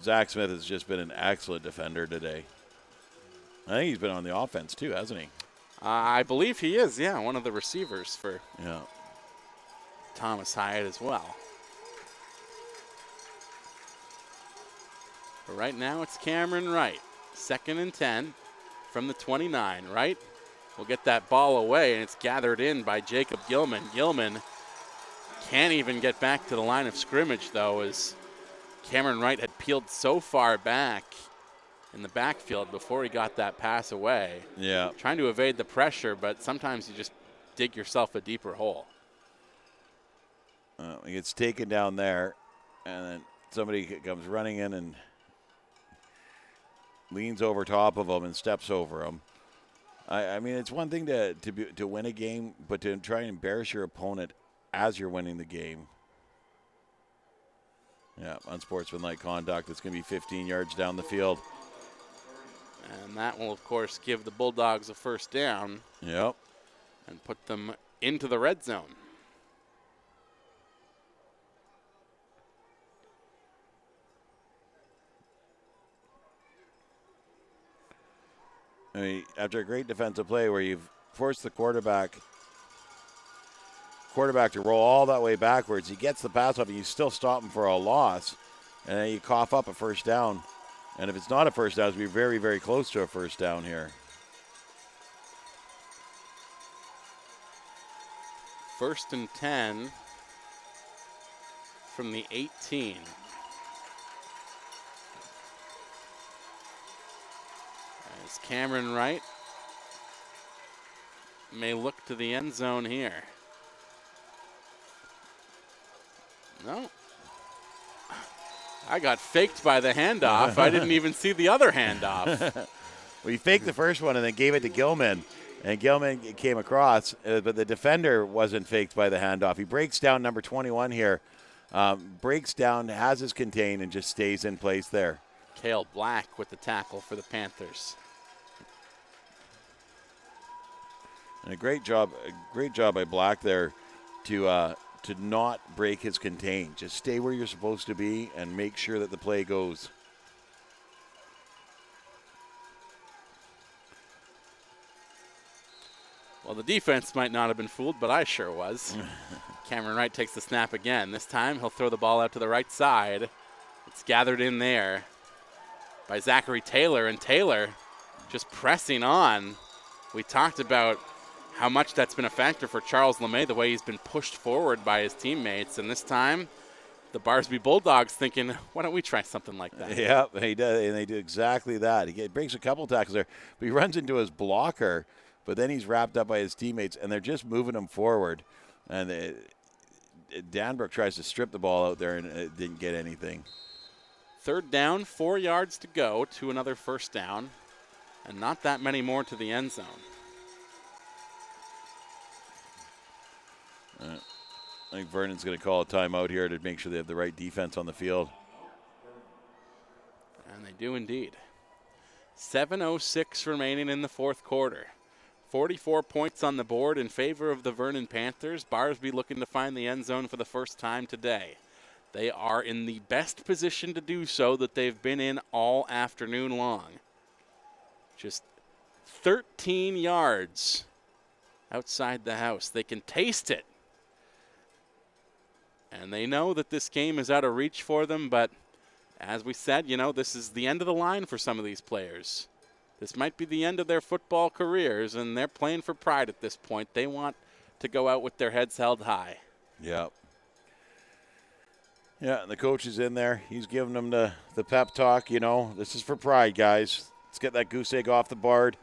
Zack Smith has just been an excellent defender today. I think he's been on the offense too, hasn't he? I believe he is, yeah, one of the receivers for Yeah. Thomas Hyatt as well. But right now it's Cameron Wright. 2nd and 10 from the 29. Wright will get that ball away, and it's gathered in by Jacob Gilman. Gilman can't even get back to the line of scrimmage, though, as Cameron Wright had peeled so far back in the backfield before he got that pass away. Yeah. Trying to evade the pressure, but sometimes you just dig yourself a deeper hole. He gets taken down there, and then somebody comes running in and leans over top of him and steps over him. I mean, it's one thing to win a game, but to try and embarrass your opponent as you're winning the game. Yeah, unsportsmanlike conduct. It's going to be 15 yards down the field. And that will, of course, give the Bulldogs a first down. Yep. And put them into the red zone. I mean, after a great defensive play where you've forced the quarterback quarterback to roll all that way backwards. He gets the pass off, and you still stop him for a loss, and then you cough up a first down. And if it's not a first down, it's going to be very, very close to a first down here. First and 10 from the 18. As Cameron Wright may look to the end zone here. No. I got faked by the handoff. I didn't even see the other handoff. Well, he faked the first one and then gave it to Gilman. And Gilman came across, but the defender wasn't faked by the handoff. He breaks down number 21 here. Breaks down, has his contain, and just stays in place there. Cale Black with the tackle for the Panthers. And a great job by Black there to not break his contain. Just stay where you're supposed to be and make sure that the play goes. Well, the defense might not have been fooled, but I sure was. Cameron Wright takes the snap again. This time he'll throw the ball out to the right side. It's gathered in there by Zachary Taylor, and Taylor just pressing on. We talked about how much that's been a factor for Charles LeMay, the way he's been pushed forward by his teammates. And this time, the Barsby Bulldogs thinking, why don't we try something like that? Yeah, he does, and they do exactly that. He breaks a couple tackles there, but he runs into his blocker, but then he's wrapped up by his teammates, and they're just moving him forward. And Danbrook tries to strip the ball out there, and it didn't get anything. Third down, 4 yards to go to another first down, and not that many more to the end zone. I think Vernon's going to call a timeout here to make sure they have the right defense on the field. And they do indeed. 7:06 remaining in the fourth quarter. 44 points on the board in favor of the Vernon Panthers. Barsby looking to find the end zone for the first time today. They are in the best position to do so that they've been in all afternoon long. Just 13 yards outside the house. They can taste it. And they know that this game is out of reach for them, but as we said, this is the end of the line for some of these players. This might be the end of their football careers, and they're playing for pride at this point. They want to go out with their heads held high. Yeah. Yeah, and the coach is in there. He's giving them the pep talk, This is for pride, guys. Let's get that goose egg off the board,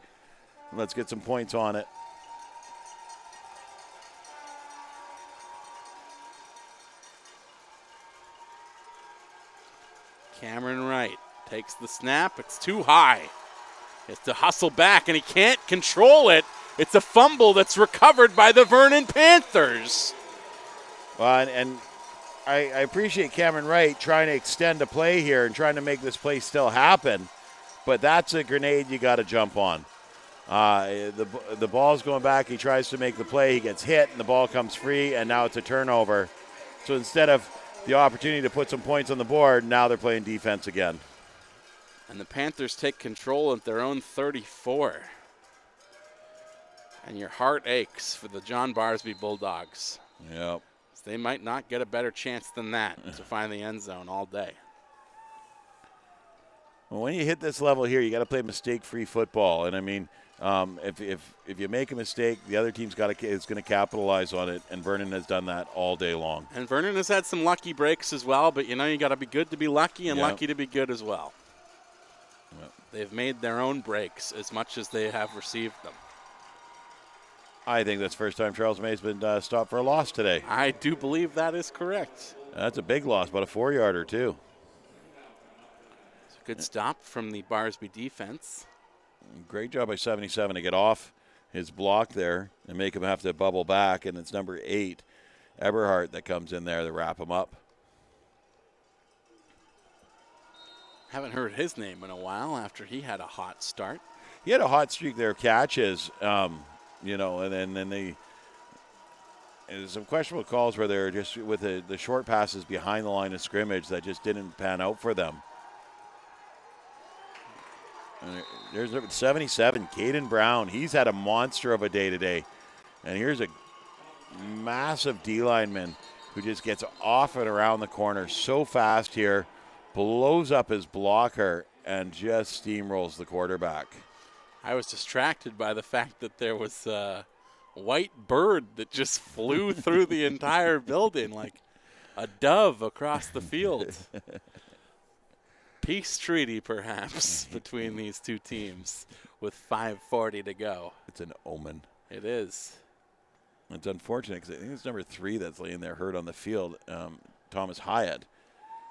and let's get some points on it. Cameron Wright takes the snap. It's too high. He has to hustle back, and he can't control it. It's a fumble that's recovered by the Vernon Panthers. Well, and I appreciate Cameron Wright trying to extend a play here and trying to make this play still happen, but that's a grenade you got to jump on. The ball's going back. He tries to make the play. He gets hit, and the ball comes free, and now it's a turnover. So instead of the opportunity to put some points on the board, now they're playing defense again. And the Panthers take control at their own 34. And your heart aches for the John Barsby Bulldogs. Yep. They might not get a better chance than that to find the end zone all day. Well, when you hit this level here, you got to play mistake-free football. And I mean, if you make a mistake, the other team's is going to capitalize on it, and Vernon has done that all day long. And Vernon has had some lucky breaks as well, but you got to be good to be lucky and lucky to be good as well. Yep. They've made their own breaks as much as they have received them. I think that's the first time Charles May's been stopped for a loss today. I do believe that is correct. That's a big loss, about a 4-yarder too. It's a good stop from the Barsby defense. Great job by 77 to get off his block there and make him have to bubble back, and it's number 8, Eberhardt, that comes in there to wrap him up. Haven't heard his name in a while after he had a hot start. He had a hot streak there of catches, and then there's some questionable calls where they're just with the short passes behind the line of scrimmage that just didn't pan out for them. There's number 77, Caden Brown. He's had a monster of a day today. And here's a massive D lineman who just gets off and around the corner so fast here, blows up his blocker, and just steamrolls the quarterback. I was distracted by the fact that there was a white bird that just flew through the entire building like a dove across the field. Peace treaty, perhaps, between these two teams with 5:40 to go. It's an omen. It is. It's unfortunate because I think it's number 3 that's laying there hurt on the field, Thomas Hyatt,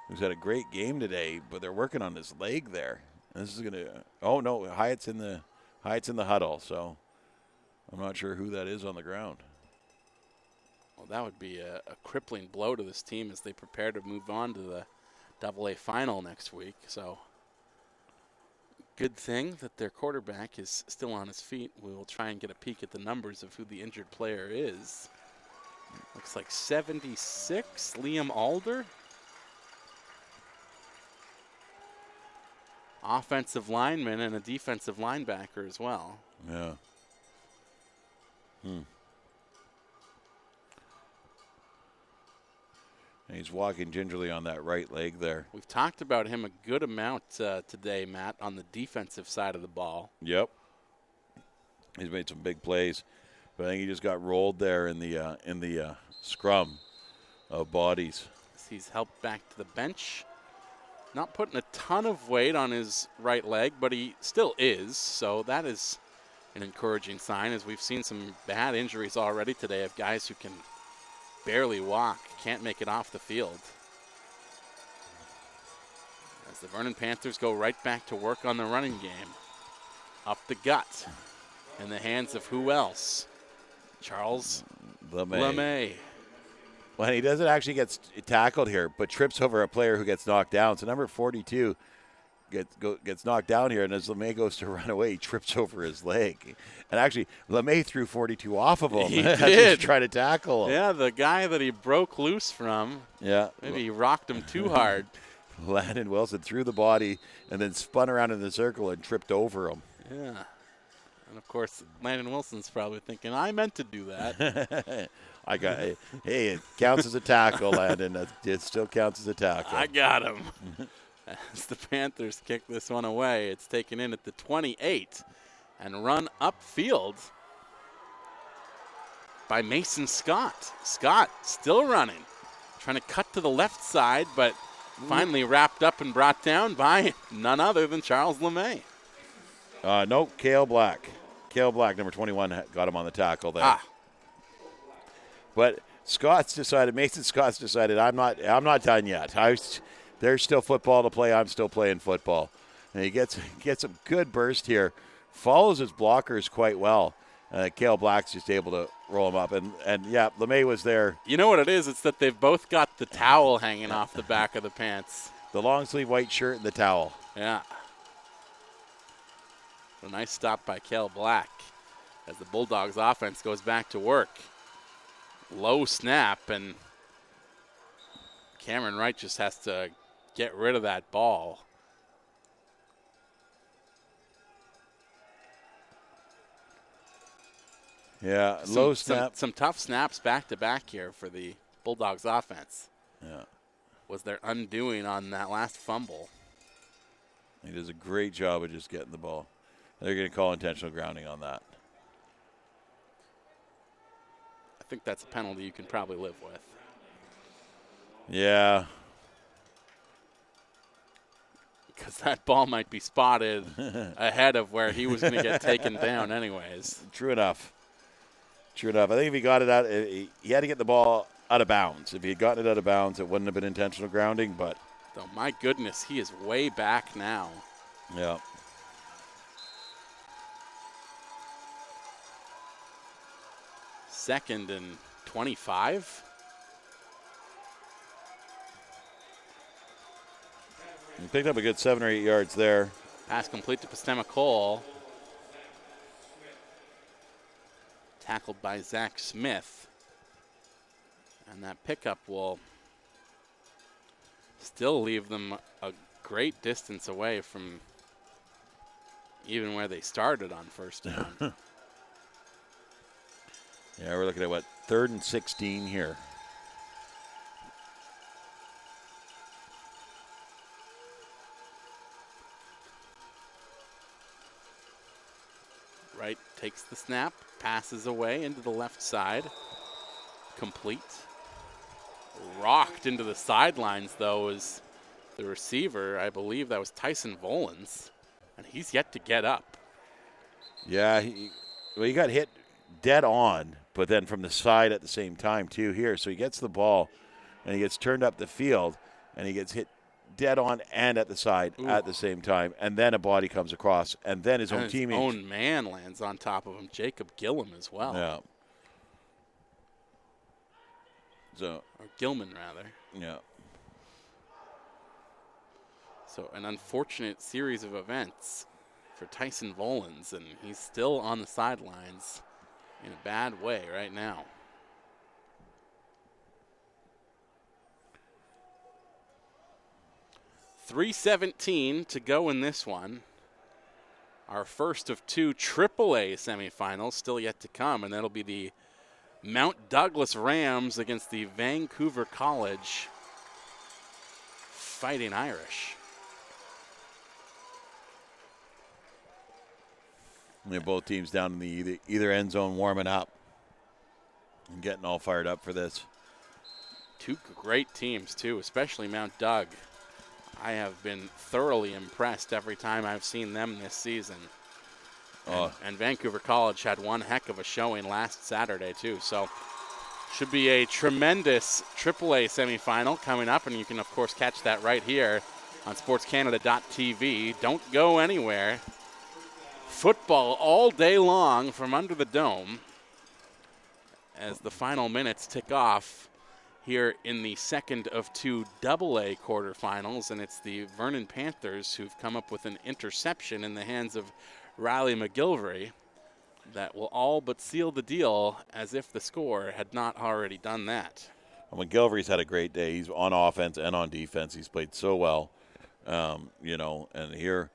who's had a great game today, but they're working on his leg there. And this is going to – oh, no, Hyatt's in the huddle, so I'm not sure who that is on the ground. Well, that would be a crippling blow to this team as they prepare to move on to the AA final next week. So good thing that their quarterback is still on his feet. We will try and get a peek at the numbers of who the injured player is. Looks like 76, Liam Alder. Offensive lineman and a defensive linebacker as well. Yeah. And he's walking gingerly on that right leg there. We've talked about him a good amount today, Matt, on the defensive side of the ball. Yep. He's made some big plays, but I think he just got rolled there in the scrum of bodies. He's helped back to the bench. Not putting a ton of weight on his right leg, but he still is. So that is an encouraging sign, as we've seen some bad injuries already today of guys who can barely walk, can't make it off the field. As the Vernon Panthers go right back to work on the running game. Up the gut. In the hands of who else? Charles LeMay. Well, he doesn't actually get tackled here, but trips over a player who gets knocked down. So number 42 gets knocked down here, and as LeMay goes to run away, he trips over his leg. And actually, LeMay threw 42 off of him. He as did. He tried to tackle him. Yeah, the guy that he broke loose from. Yeah. Maybe he rocked him too hard. Landon Wilson threw the body and then spun around in the circle and tripped over him. Yeah. And, of course, Landon Wilson's probably thinking, I meant to do that. Hey, it counts as a tackle, Landon. It still counts as a tackle. I got him. As the Panthers kick this one away, it's taken in at the 28 and run upfield by Mason Scott. Scott still running, trying to cut to the left side, but finally wrapped up and brought down by none other than Charles LeMay. No, Cale Black. Cale Black, number 21, got him on the tackle there. But Mason Scott's decided, I'm not done yet. There's still football to play. I'm still playing football. And he gets a good burst here. Follows his blockers quite well. Cale Black's just able to roll him up. And yeah, LeMay was there. You know what it is? It's that they've both got the towel hanging off the back of the pants. The long sleeve white shirt and the towel. Yeah. A nice stop by Cale Black as the Bulldogs offense goes back to work. Low snap, and Cameron Wright just has to get rid of that ball. Yeah, low snap. Some tough snaps back to back here for the Bulldogs offense. Yeah. Was their undoing on that last fumble. He does a great job of just getting the ball. They're going to call intentional grounding on that. I think that's a penalty you can probably live with. Yeah. Because that ball might be spotted ahead of where he was going to get taken down anyways. True enough. I think if he got it out, he had to get the ball out of bounds. If he had gotten it out of bounds, it wouldn't have been intentional grounding. But though, my goodness, he is way back now. Yeah. Second and 25. He picked up a good 7 or 8 yards there. Pass complete to Pastema Cole. Tackled by Zack Smith. And that pickup will still leave them a great distance away from even where they started on first down. Yeah, we're looking at, 3rd and 16 here. Wright takes the snap, passes away into the left side. Complete. Rocked into the sidelines, though, is the receiver. I believe that was Tyson Volans, and he's yet to get up. Yeah, he got hit dead on, but then from the side at the same time, too, here. So he gets the ball, and he gets turned up the field, and he gets hit dead on and at the side at the same time. And then a body comes across, and then his own teammate. His own man lands on top of him, Jacob Gillum as well. Yeah. So, or Gilman, rather. Yeah. So an unfortunate series of events for Tyson Volans, and he's still on the sidelines in a bad way right now. .317 to go in this one. Our first of 2 AAA semifinals still yet to come, and that'll be the Mount Douglas Rams against the Vancouver College Fighting Irish. We have both teams down in the either end zone warming up and getting all fired up for this. 2 great teams, too, especially Mount Doug. I have been thoroughly impressed every time I've seen them this season. And Vancouver College had one heck of a showing last Saturday, too. So should be a tremendous AAA semifinal coming up, and you can, of course, catch that right here on SportsCanada.TV. Don't go anywhere. Football all day long from under the dome as the final minutes tick off here in the second of 2 AA quarterfinals, and it's the Vernon Panthers who've come up with an interception in the hands of Riley McGilvery that will all but seal the deal, as if the score had not already done that. Well, McGilvery's had a great day. He's on offense and on defense. He's played so well, and here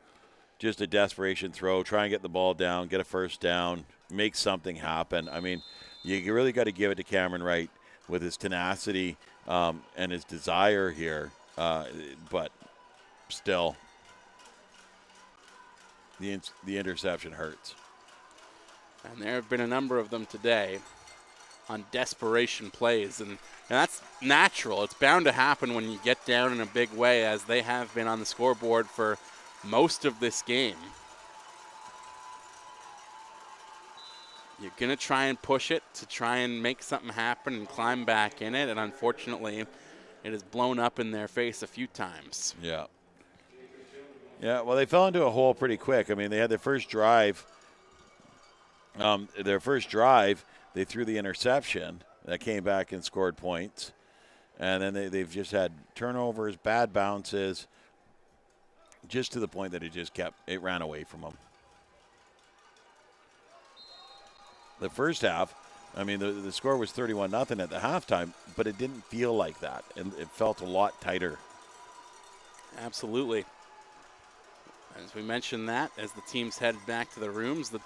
just a desperation throw, try and get the ball down, get a first down, make something happen. I mean, you really got to give it to Cameron Wright with his tenacity and his desire here, but still, the interception hurts. And there have been a number of them today on desperation plays, and that's natural. It's bound to happen when you get down in a big way, as they have been on the scoreboard for most of this game. You're going to try and push it to try and make something happen and climb back in it, and unfortunately, it has blown up in their face a few times. Yeah. Yeah, well, they fell into a hole pretty quick. I mean, they had their first drive. They threw the interception that came back and scored points. And then they've just had turnovers, bad bounces, just to the point that it ran away from them. The first half, I mean, the score was 31-0 at the halftime, but it didn't feel like that. And it felt a lot tighter. Absolutely. As we mentioned that, as the teams headed back to the rooms, the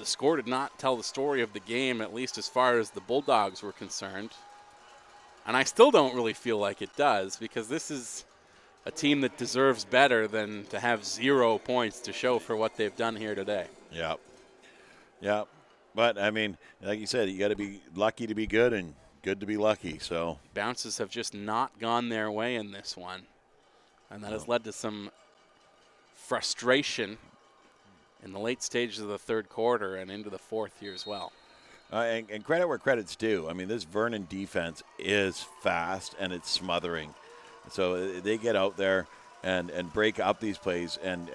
score did not tell the story of the game, at least as far as the Bulldogs were concerned. And I still don't really feel like it does, because this is a team that deserves better than to have 0 points to show for what they've done here today. Yeah. Yeah. But, I mean, like you said, you got to be lucky to be good and good to be lucky. So bounces have just not gone their way in this one. And that has led to some frustration in the late stages of the third quarter and into the fourth here as well. And credit where credit's due. I mean, this Vernon defense is fast and it's smothering. So they get out there and break up these plays and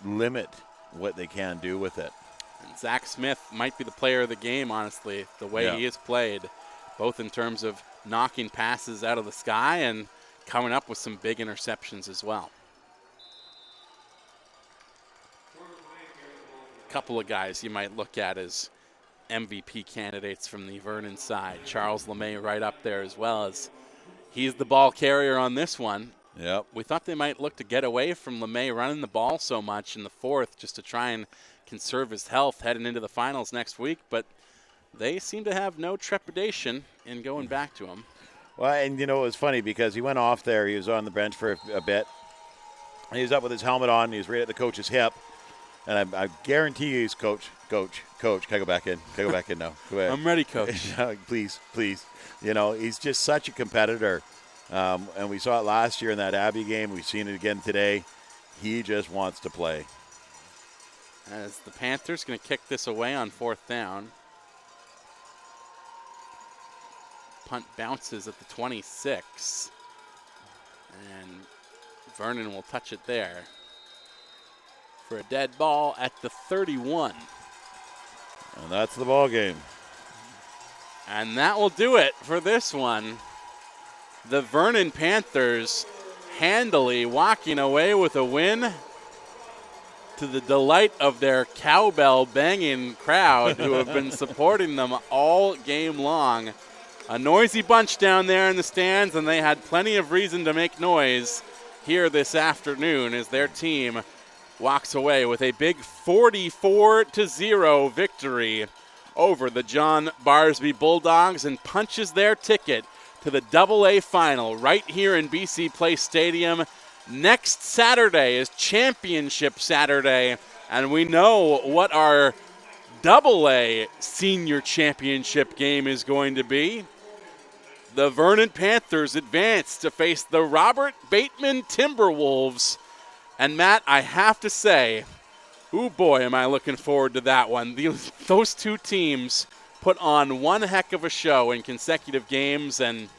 limit what they can do with it. And Zack Smith might be the player of the game, honestly, the way he has played, both in terms of knocking passes out of the sky and coming up with some big interceptions as well. A couple of guys you might look at as MVP candidates from the Vernon side. Charles LeMay right up there as well, as he's the ball carrier on this one. Yep. We thought they might look to get away from LeMay running the ball so much in the fourth, just to try and conserve his health heading into the finals next week, but they seem to have no trepidation in going back to him. Well, and it was funny because he went off there. He was on the bench for a bit. He was up with his helmet on. He was right at the coach's hip. And I guarantee you he's, coach. Can I go back in? Can I go back in now? Go ahead. I'm ready, Coach. Please. He's just such a competitor. And we saw it last year in that Abbey game. We've seen it again today. He just wants to play. As the Panthers going to kick this away on 4th down. Punt bounces at the 26. And Vernon will touch it there for a dead ball at the 31. And that's the ball game. And that will do it for this one. The Vernon Panthers handily walking away with a win, to the delight of their cowbell banging crowd who have been supporting them all game long. A noisy bunch down there in the stands, and they had plenty of reason to make noise here this afternoon as their team walks away with a big 44-0 victory over the John Barsby Bulldogs and punches their ticket to the AA final right here in BC Place Stadium. Next Saturday is Championship Saturday, and we know what our AA Senior Championship game is going to be. The Vernon Panthers advance to face the Robert Bateman Timberwolves. And Matt, I have to say, oh boy, am I looking forward to that one. Those two teams put on one heck of a show in consecutive games, and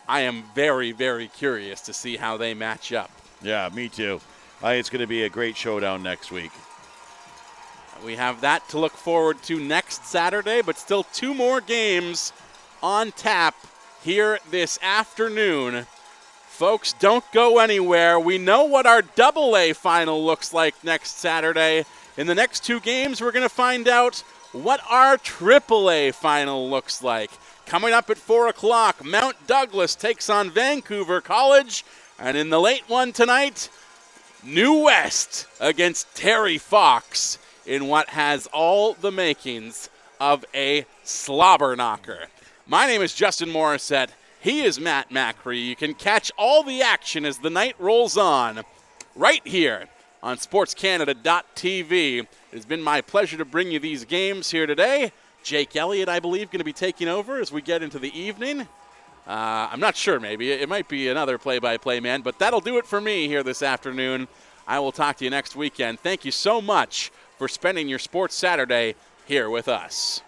I am very, very curious to see how they match up. Yeah, me too. I think it's going to be a great showdown next week. We have that to look forward to next Saturday, but still 2 more games on tap here this afternoon. Folks, don't go anywhere. We know what our AA final looks like next Saturday. In the next 2 games, we're going to find out what our AAA final looks like. Coming up at 4 o'clock, Mount Douglas takes on Vancouver College. And in the late one tonight, New West against Terry Fox in what has all the makings of a slobber knocker. My name is Justin Morissette. He is Matt Macri. You can catch all the action as the night rolls on right here on SportsCanada.TV. It has been my pleasure to bring you these games here today. Jake Elliott, I believe, going to be taking over as we get into the evening. I'm not sure, maybe. It might be another play-by-play man, but that'll do it for me here this afternoon. I will talk to you next weekend. Thank you so much for spending your Sports Saturday here with us.